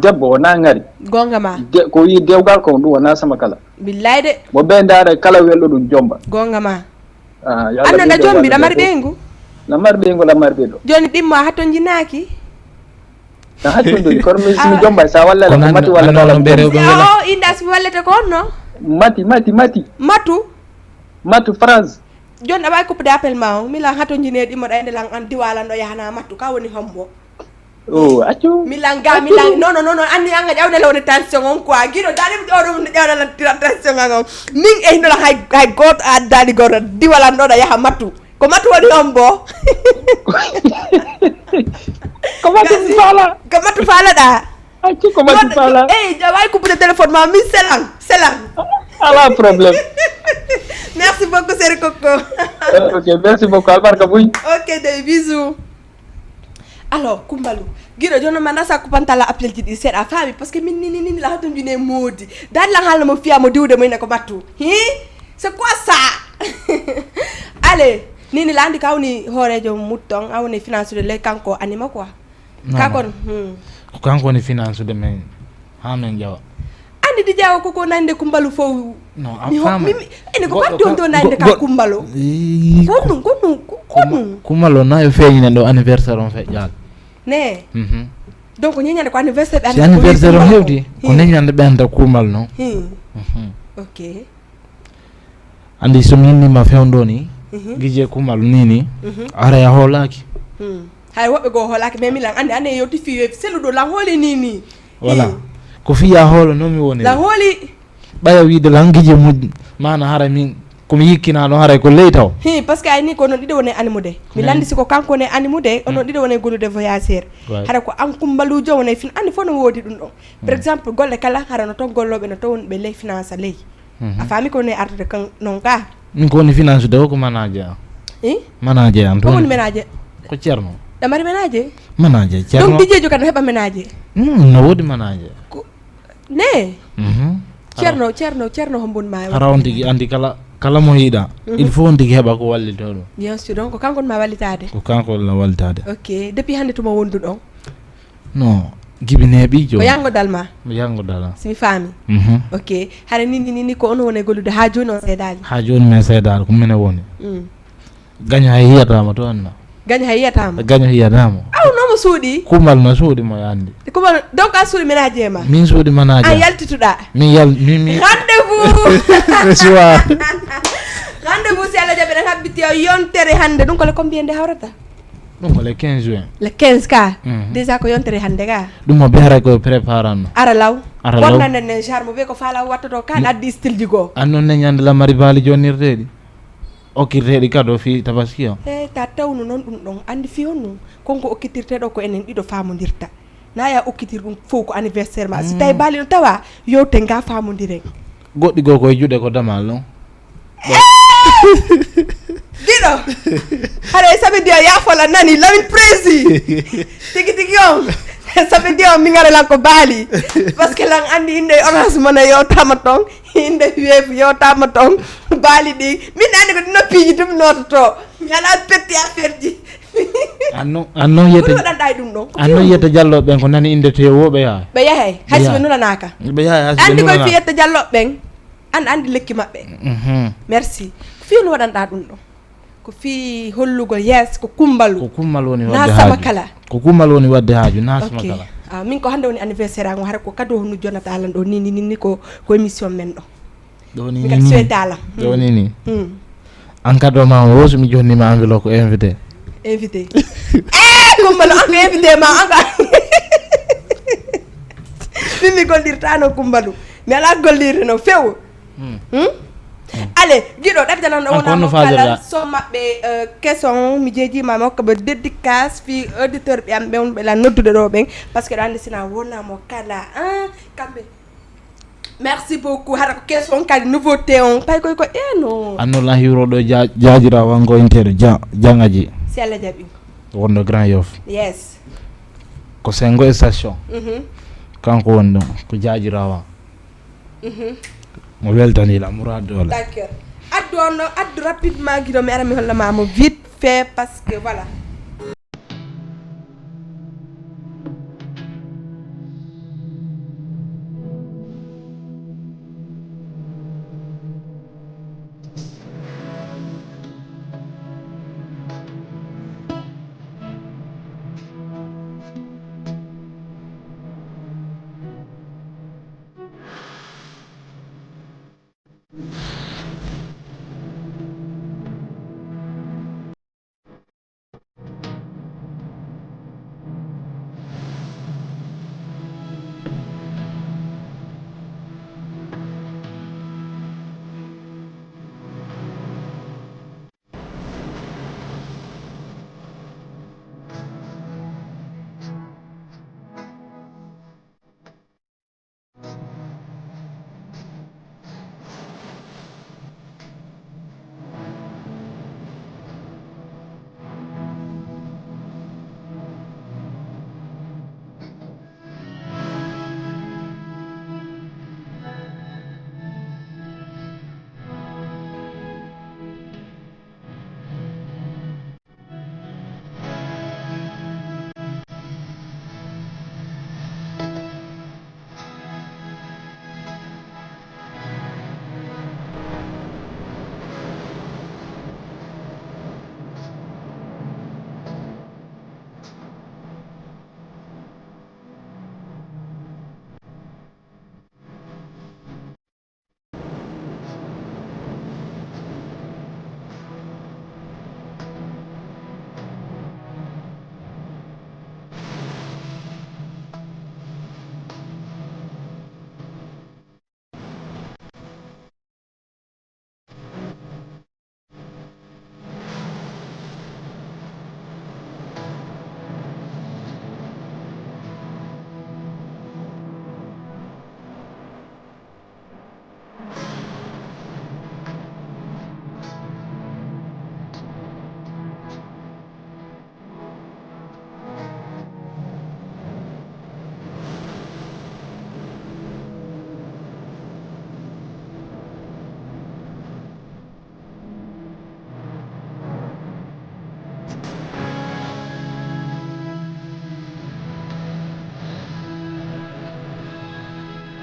debbo wona ngari gonga ma ko wi dewgal ko ɗum wona sama kala billahi de mo ɓe ndaara kala welɗo ɗum jomba gonga ma annda jombi ɗamari ɓeygu lamari ɓeyɗo joni ɗimmo hatto jinaki na hattude kono mi jomba sa wallala ko mati walla o inda si wallete ko onno matu phrase joni aɓa coupe d'appel ma o milan hatto jine ɗimmo ɗa ende lan an diwalan ɗo yahana mattu ka woni hombo accu milan non anni anga ƴawnele woni tension on quoi guiɗo daɗimi ƴewɗum ƴewnala tension an on min e hinola hay goto addani goto diwalan ɗo ɗa yaha mattu ko mattu woni hombo ko mattu faalaɗa accu ko mattu faala way coupe téléphone ma min selan ala problème merci beaucoup Seri Coco ok merci beaucoup albarka buy ok des bisous alors Kumbalu guiɗo joni ma nasa kupantala appel ji ɗi seeɗa faami par ce que min nini la haton june moodi dadi lan haalno mo fiyamo diwde moyne ko battu c'est quoi ça allez nini la andi kawni hoorejo mutton awni finance de ley kanko anima quoi kakon kanko woni finance de men ha men jawa andi di jawa koko nande Kumbalu fo non afama ene ko badde on do nande ka Kumbalu konnu Kumalo na yo feeñine ɗo anniversaire on feƴƴal ne donc ñeñande ko anniversaire ɓe anniversaire on hewdi ko neñande ɓenda Kumal noon ok andi so minnima fewndo ni guije Kumal nini ara ya hoolaki hay woɓɓe goo hoolaki mais milan ande yetti fi selluɗo lan hooli nini voilà ko fiya hoolo noon mi woni lan hooli ɓaya wiide lan guije mujj mana hara min komi yikkinaɗo haray ko ley taw par ce que ayni ko noon ɗiɗo woni animude mi landi siko kanko ne animude onon ɗiɗo woni gollude voyageur hara ko an Kumbalujo woni fin andi fof no woodi ɗum ɗon par exemple golle kala hara no toon golloɓe no toon ɓe ley finance ley a faami ko ne artude kan non ka min ko woni finance de o ko manager manager an ko woni manager ko ceerno ɗamari manager manager ceerno donc dijejo kadi no heɓa manager no woodi manager ne ceerno hombun ma hara on tigi andi kala mo yiɗa il faut on tigi heɓa ko wallito ɗum bien sûr donc ko kanko ma wallitade ko kanko la wallitade ok depuis hande tuma wondu ɗon non gibi neeɓijo ko yangodal ma simi faami ok hara nini ko on woni gollude ha joni on seedani min seedani ko mine woni gaño hay yiyatama to anna gaño hay yiyatama aw nomo suuɗi Kumal no suuɗi mo yandi Kumal donc a suuɗi ménager ma min suuɗi ménager an yaltituɗa min rendez-vous soir rendez-vous si Allah jaɓi ɗen habbiti o yontere hande ɗum ko le combien nde hawrata ɗum ko le 15 juin le 15 ka déjà ko yontere hande ka ɗum mo ɓe ko préparanno ara law wonnande nen charme ɓe ko faala wattoto kan addi style ji goo an noon ne ñande lamari baali jonnirteɗi okkirteɗi kado fi tabaski o ta tawnu noon ɗum ɗon andi fi on noon konko okkitirteɗo ko enen ɗiɗo famodirta na ya okkitir ɗum fof ko anniversaire ma si tawi baali ɗo tawa yewte nga famodiren goɗɗi goo koye juuɗe ko damal non giɗo haɗa sabi ndiya yafola nani lamin prési tigi on ça veut dire mi ngare lan ko baali parce que lan andi inde orange mana yo tamatong inde web yo tamatong baali di min andi ko dina piiji dum noto mi ala petti affaire ji anno yete wadanday dum do anno yete jallo ben ko nani inde te wobe ya be yahay hasbe nula naka be yahay andi ko fi yete jallo ben andi lekki mabbe merci fi no wadanda dum do ko fi hollugo yes ko kumbalu woni wadde haaju na sama kala ko kummal woni wadde haaju na sama kala min ko hande woni anniversaire ngo har ko kado hono jonata lan do ni ko émission men do ni mi souhaitala do ni an kado ma wosu mi jonni ma envelope ko invité kumbalu an invité ma anga mi goldirtano kumbalu mi ala gollirno few allez gido dabdana no wona kala so mabbe question mi jeji mama ko be dédicace fi auditeur bi am be on be la noddude do ben parce que andi sina wona mo kala kambe merci beaucoup har ko question kali nouveauté on pay koy ko no anno la hiro do jaajira wango intero jangaji sella jabi wondo Grand Yoff yes ko sengo station kanko wondo ko jaajira wa mo weltani la mourado la d'accord addu rapidement guido mi ara mi holla mamo vite fait parce que voilà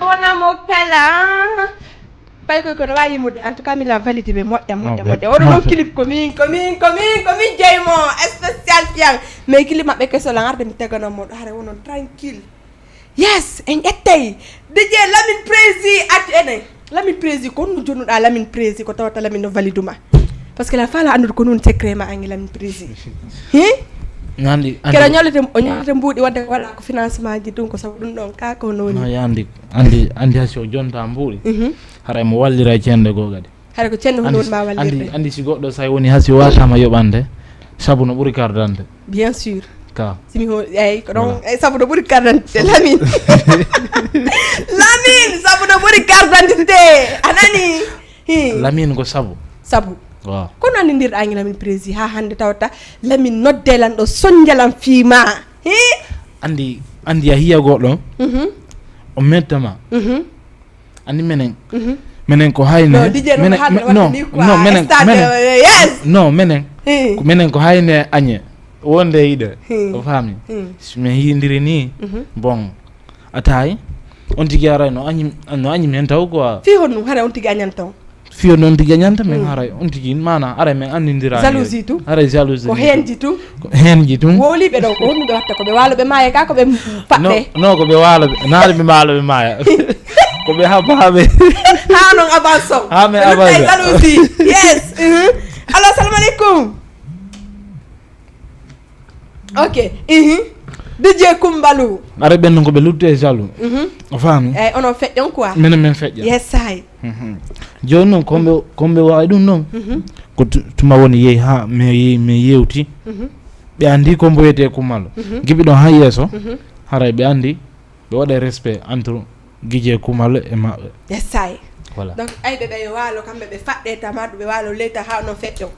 wona mo kala pay ko wayi mudde en tout cas mi la validé be modde odo no clip ko min jeymo spécial fiang mais clip mabbe ke so la ngarde mi tegano mo do hare wono tranquille yes en ettay DJ Lamine Prési at ene Lamine Prési ko no jonnuda Lamine Prési ko tawata Lamine no validuma parce que la fala andu ko non secret ma angi Lamine Prési Nandi kera nyolete o nyolete mbudi wadde wala ko financement ji dum ko sabu dum don ka ko noni no yandi andi hasio jonta mbudi hare mo wallira cende go gadi hare ko cende hono ma wallirde andi si goddo say woni hasio watama yobande sabu no buri cardante bien sûr ka simi ho ay ko don sabu no buri cardante Lamine sabu no buri cardante anani Lamine ko sabu waaw ko nani ndir angi Lamine Prési ha hande tawta Lamine noddelan do sonjalan fiima andi andi a hiya goɗɗo o mettama andi menen ko hayne menen ko hayne añe wonde yiɗe o faami min yidiri ni bon atay on tigi aray no añi men taw quoi fi hon hara on tigi añan taw fiyo non tigi añanta men haray on tigi mana aray men andindira jalousie tu aray jalousie ko henji tu woli be do ko honni be watta ko be walo be maaya ka ko be fadde no ko be walo naare be malo be maaya ko be hababe ha non avançons ha mais avançons jalousie yes allo assalamu alaikum ok DJ Kumbalu are ben ko be lutte jaloux fami ono feƴƴon quoi men feƴƴa yes hay joni non kombe wawi ɗum noon ko tuma woni yeehi ha mi yewti ɓe andi ko mboyete Kumalo gibi ɗon ha yesso haray ɓe andi ɓe waɗa respect entre Guidje Kumalo e maɓɓe yes hay voilà donc ayɓe ɓe waalo kamɓe ɓe faɗɗe tamaɗo ɓe waalo leyta ha no feƴƴo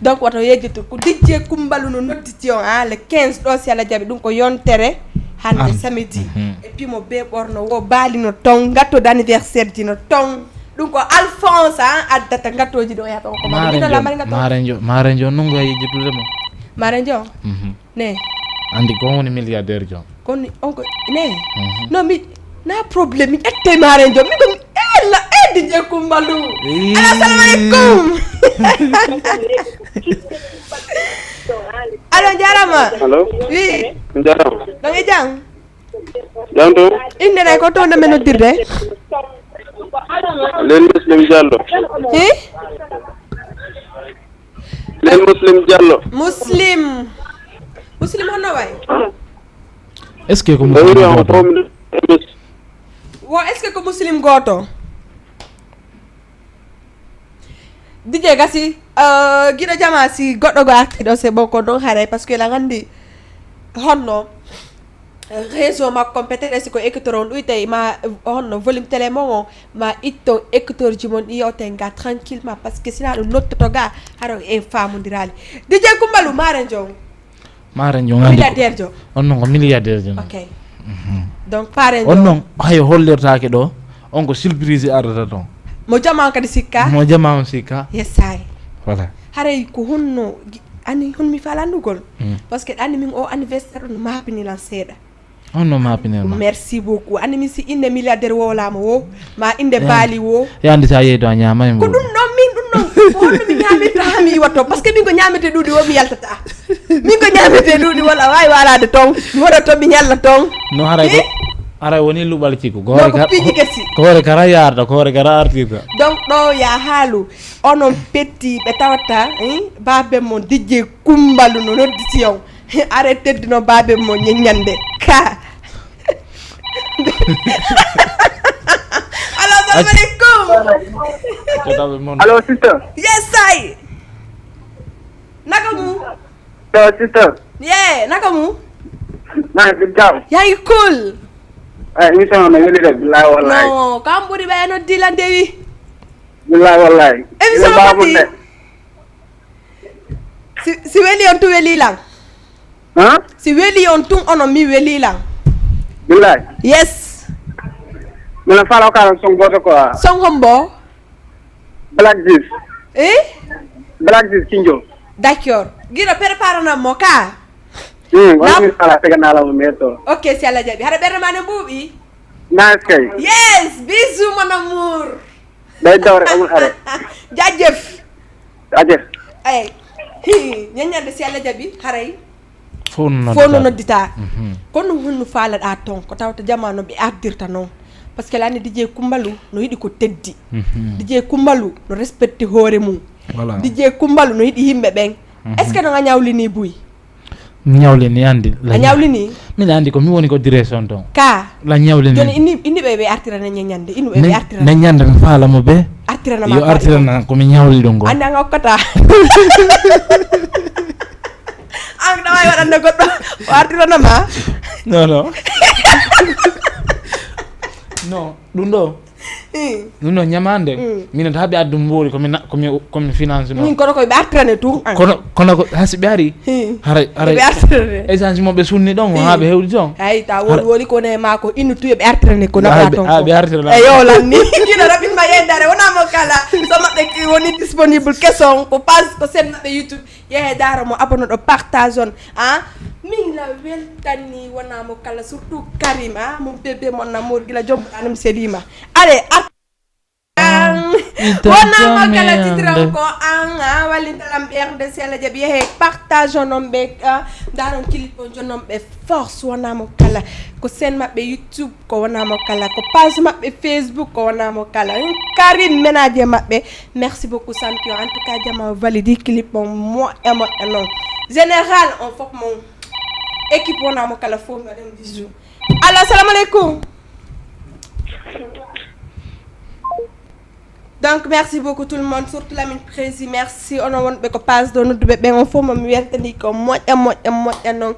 donc woto yejjito ko Guidje Kumbalu no nodditi on le 15 ɗo si Allah jaaɓi ɗum ko yontere hande samedi et puis mo be ɓorno wo baalino ton gatto d'anniversaire ji no ton ɗum ko Alphonse addata gattoji ɗo yata ko marenjo non goya yejjitude mo marenjo ne andi ko woni milliardaire jo koni on ko ne non mi na problème mi ƴette marenjo mi ko ella Guidje Kumbalu assalamu alaikum allo jarama allo oui jarama ɗon e jang janto inde ɗe ko toon nde men noddirde len Muslim Diallo len Muslim Diallo muslim honno way est ce que ko wo est ce que ko muslim goto DJ gasi giɗo jama si goɗɗo go artiɗo c'est bon ko ɗon haaray par ce que la gandi honno réseau makko peut-être si ko écouteur on ɗuyte ma honno volume télé mon o ma itto écouteur ji mon ɗiyoten ga tranquillement par ce que sina ɗum nottoto ga haɗo en famodirali DJ Kumbalu marenjo milliardaire jo on non ko milliardaire jo ok donc parenjo on non hay hollirtake ɗo on ko surprise ardata ton mo jama kadi sikka mo jama on sikka yes hay voilà haray ko honno ani hon mi falandugol parce que ani min o anniversaire no mapinilan seeɗa on no mapinel merci beaucoup ani min si inde milliardaire wowlama wo ma inde baali wo yandi sa yeedo a ñamay ko ɗum ɗon min ɗum ɗon ko honno mi ñamirta ha mi iwatto par ce que min ko ñamete ɗuuɗi wo mi yaltata min ko ñamete ɗuuɗi wala wawi walade ton mi waɗa to mi ñalla ton no haray ko aray woni luɓal cikku ko hore kara yarda ko hore kara artirta donc ɗo ya haalu onon petti ɓe tawata babe mon Guidje Kumbalu no nodditi on are teddino babe mon ñeññande ka allo assalamu alaikum allo sister yes ay naka mu sister naka mu na jam yaa ngi cool émission na weli de billahi wallahi non kam ɓuri ɓe no dila ndewi billahi wallahi émission foti si weli on tu weli lang si weli on tun ono mi weli lang billahi yes mina fala ka son goto ko son hombo Black Ziz Kinjo d'accord guiɗo préparana mo ka wani sala teganala mo meto ok si Allah jaɓi haɗa ɓerde ma ne mbuuɓi nice kay yes bisou mon amour day dawre amul are jajef ay ñañande si Allah jaɓi haray fo no noddita kono honno faalaɗa ton ko tawta jamanu ɓe ardirta noon par ce que lani Guidje Kumbalu no yiɗi ko teddi Guidje Kumbalu no respecte hoore mum Guidje Kumbalu no yiɗi yimɓe ɓen est ce que no a ñawlini Buy mi ñawlini andi a ñawlini min andi ko mi woni ko direction ton ka la ñawlini joni inni ɓe artirana ñeñande inu ɓe artirana ñeñande mi faalamo ɓe artirana yo artirana komi ñawli ɗum go andi an hokkata an ɗa wawi waɗande goɗɗo o artirana ma non non ɗum ɗo nuno nyamande min tabi adum mbori komi finance no min kono ko be artrane tout kono ko hasibe ari haray essence mo be sunni don ha be hewdi ton ay ta woli ko ne mako inu tuye be artrane ko na ton be artrane e yo lan ni kina rabin ma yendare wona mo kala so mabbe ki woni disponible question ko pass ko sen mabbe YouTube ye dara mo abono do partage on min la weltani wona mo kala surtout Karima mon bébé mon amour gila jom anam selima allez wona mo kala titram ko walintalam de sela jabi he partage on be daron clip on jonom be force wona mo kala ko sen mabbe YouTube ko wona mo kala ko page mabbe Facebook ko wona mo kala Karim ménage mabbe merci beaucoup champion en tout cas jama validi clip mo et non général on faut mon équipe wona mo kala fo madame bisou allo assalamu alaikum. Donc merci beaucoup tout le monde surtout la mine prési merci on won be ko passe do noddu be on fo mom weltani ko moƴƴa non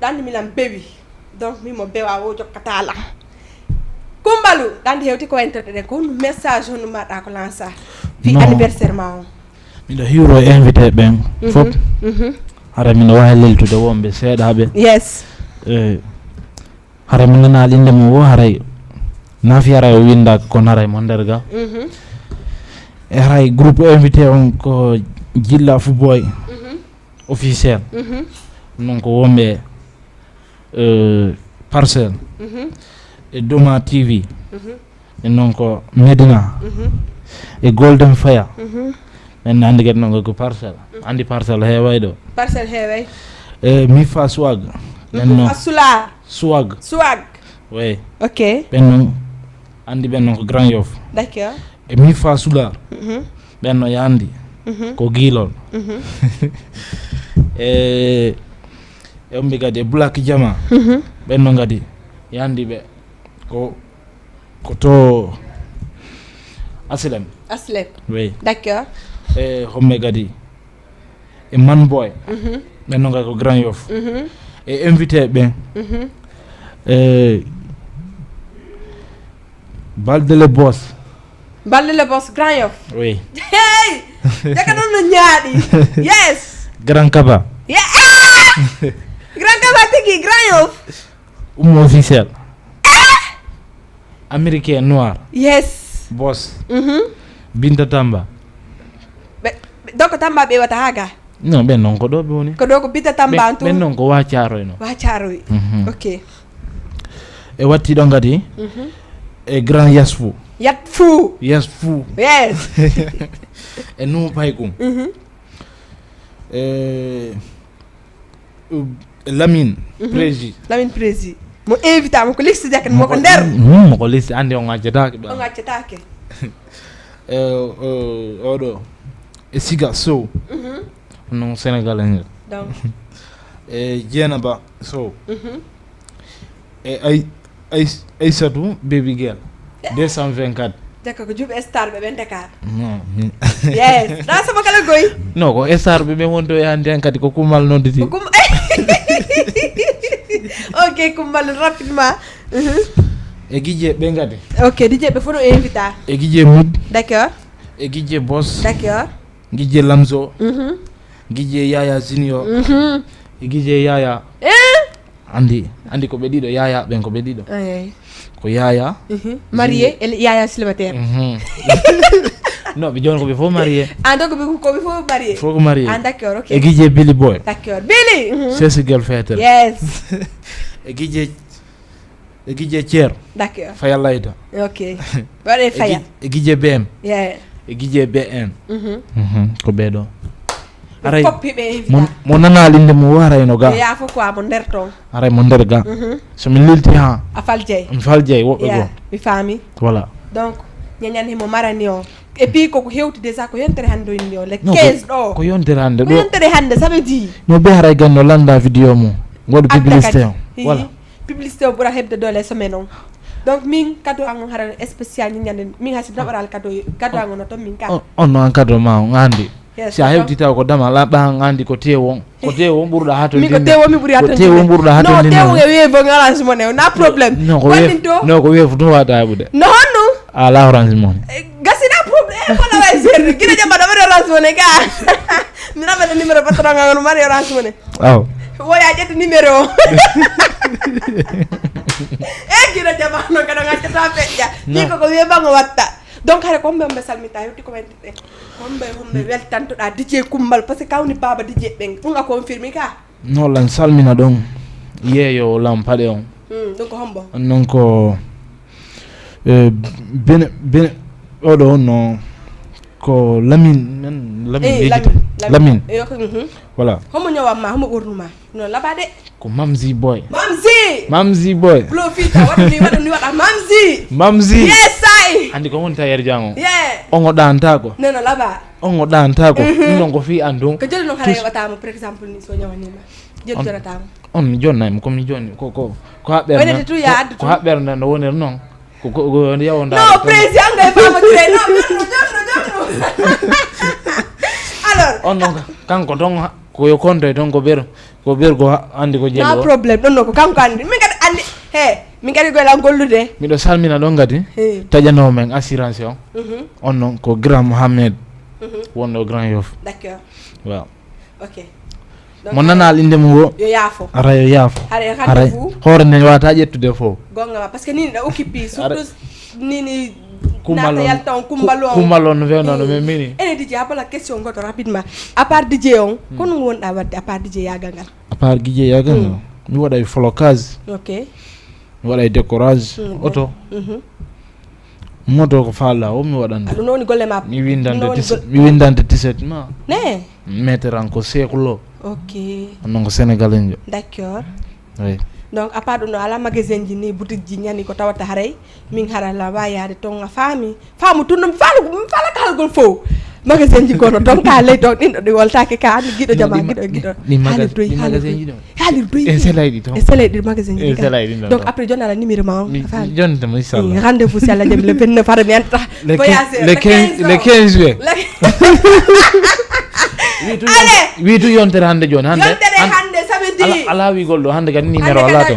dandi mi lam bewi donc mi mo bewa wo jokkata la kumbalu dandi hewti ko intérêt ko message on mata ko lancer fi anniversaire ma on mi do hero invité ben fop hara min wawi leltude wonɓe seeɗaɓe yes hara min nana linde mum wo haray nafi haray o winda kono haray mo nder ga e haray groupe invité on ko Jilla Fuboy officiel non ko wonɓe Parcel e Doma TV e non ko Medina e Golden Fire en andi get non ko Parcel andi Parcel heeway do Parcel heeway mi fa swag non asula swag oui ok ben non andi ben non ko Grand Yoff d'accord e mi fa sula ben no yandi ko gilol e ombi gadi Black Jama ben no gadi yandi be ko to Aslem oui d'accord e homme gadi e Man Boy ben no ko Grand Yoff e invité ben Balde le boss Grand Yoff oui hey jaka non no nyaadi yes Grand Kaba Grand Kaba tigi Grand Yoff officiel américain noir yes boss Binta Tamba donc Tamba be wata haga non ben non ko do be woni ko do ko Binta Tamba antu ben non ko wa Thiaroy no ok e watti do ngadi e Grand Yasfu yes e no paykum Lamine Prési mo invita mo ko liste jak mo ko nder mo ko liste ande on ngaccataake odo e Siga Sow non sénégalais donc e Dieynaba Sow e Aïssatou baby girl 224 d'accord ko jube star be ben Dakar non yes da sama kala goy non ko star be wonto yande kadi ko kumal noditi ok kumal rapidement e Guidje be ngadi ok DJ be fono invita e Guidje Mood d'accord e Guidje Boss d'accord Guidje Lamzo Guidje Yaya Junior e Guidje Yaya andi ko be dido Yaya ben ko be dido ko Yaya marié et Yaya célibataire non bi jon ko be fo marié donc ko be fo marié fo ko marié d'accord ok e Guidje Billy Boy d'accord Billy c'est girl fetel yes e Guidje Thier d'accord Faya Layda ok wala Faya e Guidje BM yeah e Guidje BN ko bedo aray mo nana linde mo waray no ga ya fo quoi mo nder ton aray mo nder ga so mi lilti ha afal jey wobbe go mi fami voilà donc nyanyan himo marani on et puis ko hewti déjà ko yontere hande indi on le 15 do ko yontere hande ça veut dire no be haray ganno landa video mo ngodo publicité voilà publicité bura hebde dole semaine on donc min cadeau angon haral spécial ni nyande min hasi nabaral cadeau angon to min ka on no cadeau ma ngandi si a hewtita ko dama la ba ngandi ko tewon burda hato mi ko tewo mi buri hato no tewo e wevo orange money na problem no ko wevo to wada bude no ala orange money gasi na problem ko la way serri gina jamba da orange money ka mi na mel numéro patron ngam mari orange money aw woya jet numéro gina jamba no kada ngata ta fejja ni ko weba ngo watta donc hare ko mbembe salmita yotti ko wente hombe weltanto da DJ Kumbal parce que kawni baba DJ ben nga confirmer ka no lan salmina don yeyo lampade on donc hombo non ko ben odo no ko Lamine voilà homo nyawama homo gornuma no labade ko Mamzi boy profita wadi wada Mamzi yes I andi ko wonta yer jango yeah ongo danta ko no laba ongo danta ko non ko fi andon ko jeli no xare watama par exemple ni so nyawanima jeli jonatama on jonnay ko mi jonni ko habber wonete tu ya addu ko habber na no woner non ko yawonda no président ngay fama dire no jonno alors on non kanko don ko yo konto don ko ber ko andi ko jello no problem don ko kanko andi min kadi andi min kadi go la gollude mi do salmina don gadi tajano men assurance on non ko grand Mohamed wonno grand yof d'accord waaw ok mon nanal inde mo yo yaafo ara yo yaafo hare hoore ne wata jettude fo gonga parce que ni da occupi surtout ni kumbalo no veno no mini ene DJ apala question goto rapidement à part DJ on kono wonda wadde à part DJ yagangal mi wada flocage ok mi wada décorage auto moto ko falla o mi wadande adu noni golle ma mi windante t-shirt ma ne metteran ko sekulo ok non ko sénégalais d'accord oui donc à part no ala magasin ji ni boutique ji ñani ko tawata haray min harala wayade ton nga faamu tunum fala kalgol fo magasin ji gono donc ka lay don indo di woltake ka andi gido jama gido ni magasin ji do halir doy e selay di magasin ji donc après jonna la numéro ma fa jonne mo inshallah rendez-vous ci alla dem le 29 fara mi anta voyager le 15 juillet wiitu yontere hande joni hande samedi ala wi goldo hande gadi numéro ala to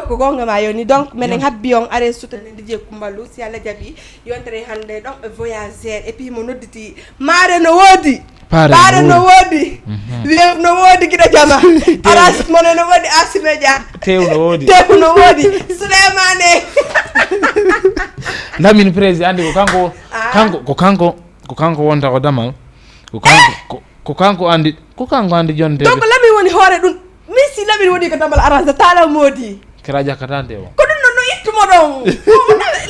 ko gonga ma yoni donc menen habbi on are soutenir DJ Kumbalu si alla jabi yontere hande donc voyager et puis mo nodditi mare no wodi wief no wodi kida jama aras mono no wodi asimedia tew no wodi Souleymane Lamine président andi ko kanko wonta ko damal ko kanko andi jonde donc Lamine woni hoore dun misi Lamine woni ko damal aras tala modi kira jakatande o ko dun no ittumo don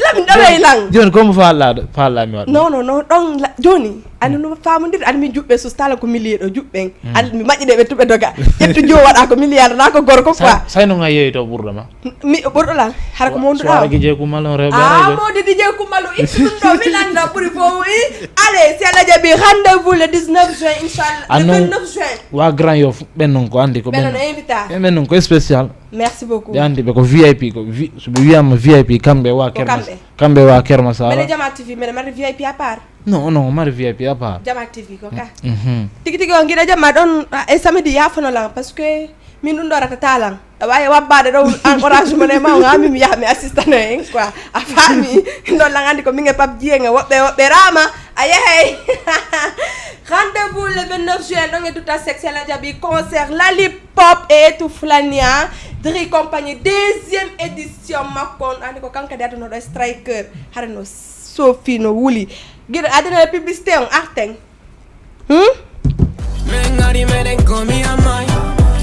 Lamine daway lang joni ko mo falla mi wad non don joni ani no famondir ani mi jubbe so stala ko millier do jubben ani mi majji de be tube doga ettu jo wada ko milliard na ko gorko quoi say no ngaye to burda ma mi burdo la har ko mondu da DJ Kumalo rewbe radio mo de DJ Kumalo ittu do milanda pour fo allez c'est la jabi rendez-vous le 19 juin inchallah le 29 juin wa Grand Yoff ben non ko andi ko ben ben non ko spécial merci beaucoup andi be ko VIP ko so be wiam VIP kambe wa Kerma Sala mais Jama TV mais mari VIP à part non mari VIP à part Jama TV ko ka tigi on gida Jama don e samedi ya fono la parce que min dun do rata talang waye wabbade do encourage mo ne ma ngami mi ya mi assistant en quoi a fami do la ngandi ko mi nge pap jienga wobbe rama aye rendez-vous le 29 juin donc tout à sexe la jabi concert Lollipop et tout Flania Dri compagnie deuxième édition makon ani ko kanka date no do striker harno Sophie no wuli gida adina publicité on arteng mengari meden komi amai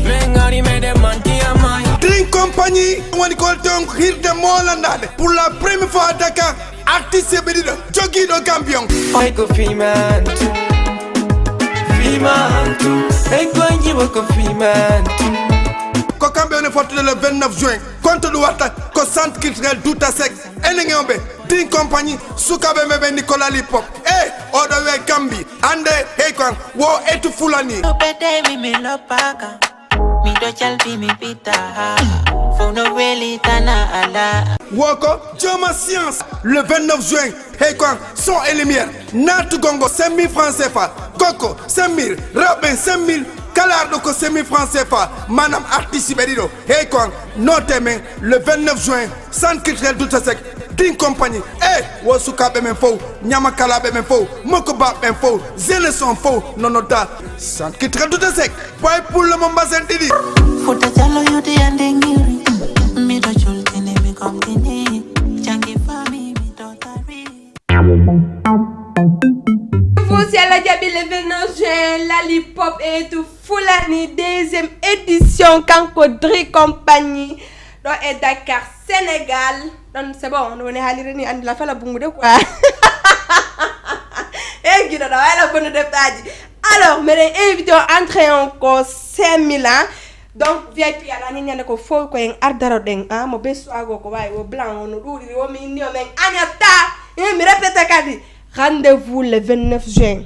mengari meden manki amai Dri compagnie woni ko donc hirde molandade pour la première fois à Dakar artiste bedido jogido champion ay ko fiman ay ko njibo ko fiman ko kambe on forte le 29 juin compte du warta ko centre culturel Douta Seck enengombe Dri compagnie sukabe mebe Nicolas Lollipop odo we gambi ande kon wo etu fulani opete mi lopaka mi do chalpi mi pita Woko, Joma Science, le 29 juin. Hey quoi, son et lumière. Natu Gongo, 5 000 francs CFA. Coco, 5 000. Robin, 5 000. Calardo, 5 000 francs CFA. Madame Artisi Berido. Hey quoi, notez le 29 juin. Centre culturel d'Outasek. Ding compagnie. Eh, Wosuka Bemen Fou. Nyamakala Bemen Fou. Mokoba Bemen Fou. Zéleson Fou. Nonota. Centre culturel d'Outasek. Boy pour le Mombazen Didi. Futatalo yote yandengiri. Mito chultini mikomtini. Changi fami mitotari. Vous à la Diaby le 29 juin, Lollipop et tout Fulani, deuxième édition Kankodri Compagnie. Donc, et Dakar, Sénégal. Donc, c'est bon, on est allé à la fin la bungue de quoi. Et qui a la bonne de Tadi. Alors, mes invités ont entré encore 5 000 ans. Donc, VIP à la ligne de Kofo, quoi, un ardarodeng, hein, mon beso à Goko, au blanc, on nous dit, on mignon, Agnata, et me répète à Kadi. Rendez-vous le 29 juin.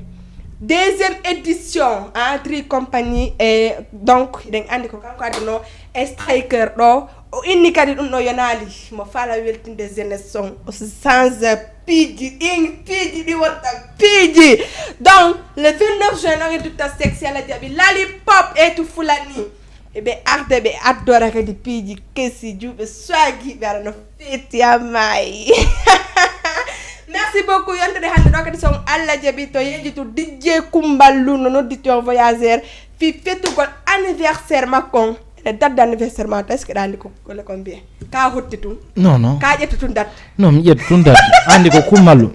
Deuxième édition, hein, Tri Compagnie, et donc, il y a un striker, no, il y a un yonali, mo fala weltin des élections, sans pidi, pidi. Donc, le 29 juin, on est tout à sexy à la Diaby, Lollipop et tout Fulani. Et bien, arde, be adora que di pidi, kesi, jube, swagi, vers nos fêtes, yamai. Merci beaucoup. Yonde de hande donc son alla jabito yeji to DJ Kumbalu no auditeur voyageur fi fetu gol anniversaire makon la date d'anniversaire ma est-ce que dandi ko le combien ka hotti tun non ka jetti tun date non mi jetti tun date andi ko Kumbalu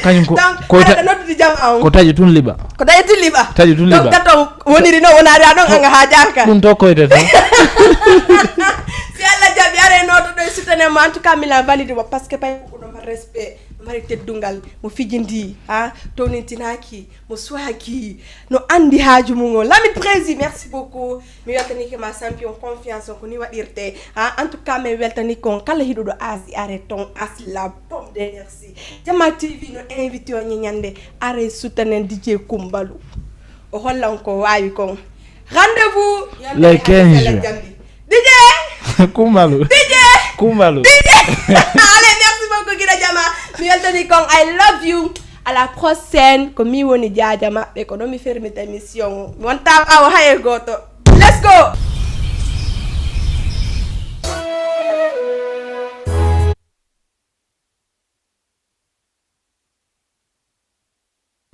kanyum ko ko ta noddi jam aw ko taji tun liba donc tato woniri no wonari adon anga hajarka dun to koyde to si alla jabi are no to soutenir en tout cas mi la valide parce que pay ko do respect marité dungal mo fijindi ha tonintinaki mo swaki no andi haaju mo Lamine Prési merci beaucoup mi weltani ke ma champion confiance ko ni wadirte ha en tout cas me weltani kon kala hidudo asi arrêton as la pomme de merci Jama TV no invité o nyande are soutenen DJ Kumbalu o hollan ko wawi kon rendez-vous le 15 juin DJ Kumbalu allez merci beaucoup Gida Jama mi weltani kon I love you à la prochaine ko mi woni jaajama be ko do mi fermita émission won tam aw haye goto let's go.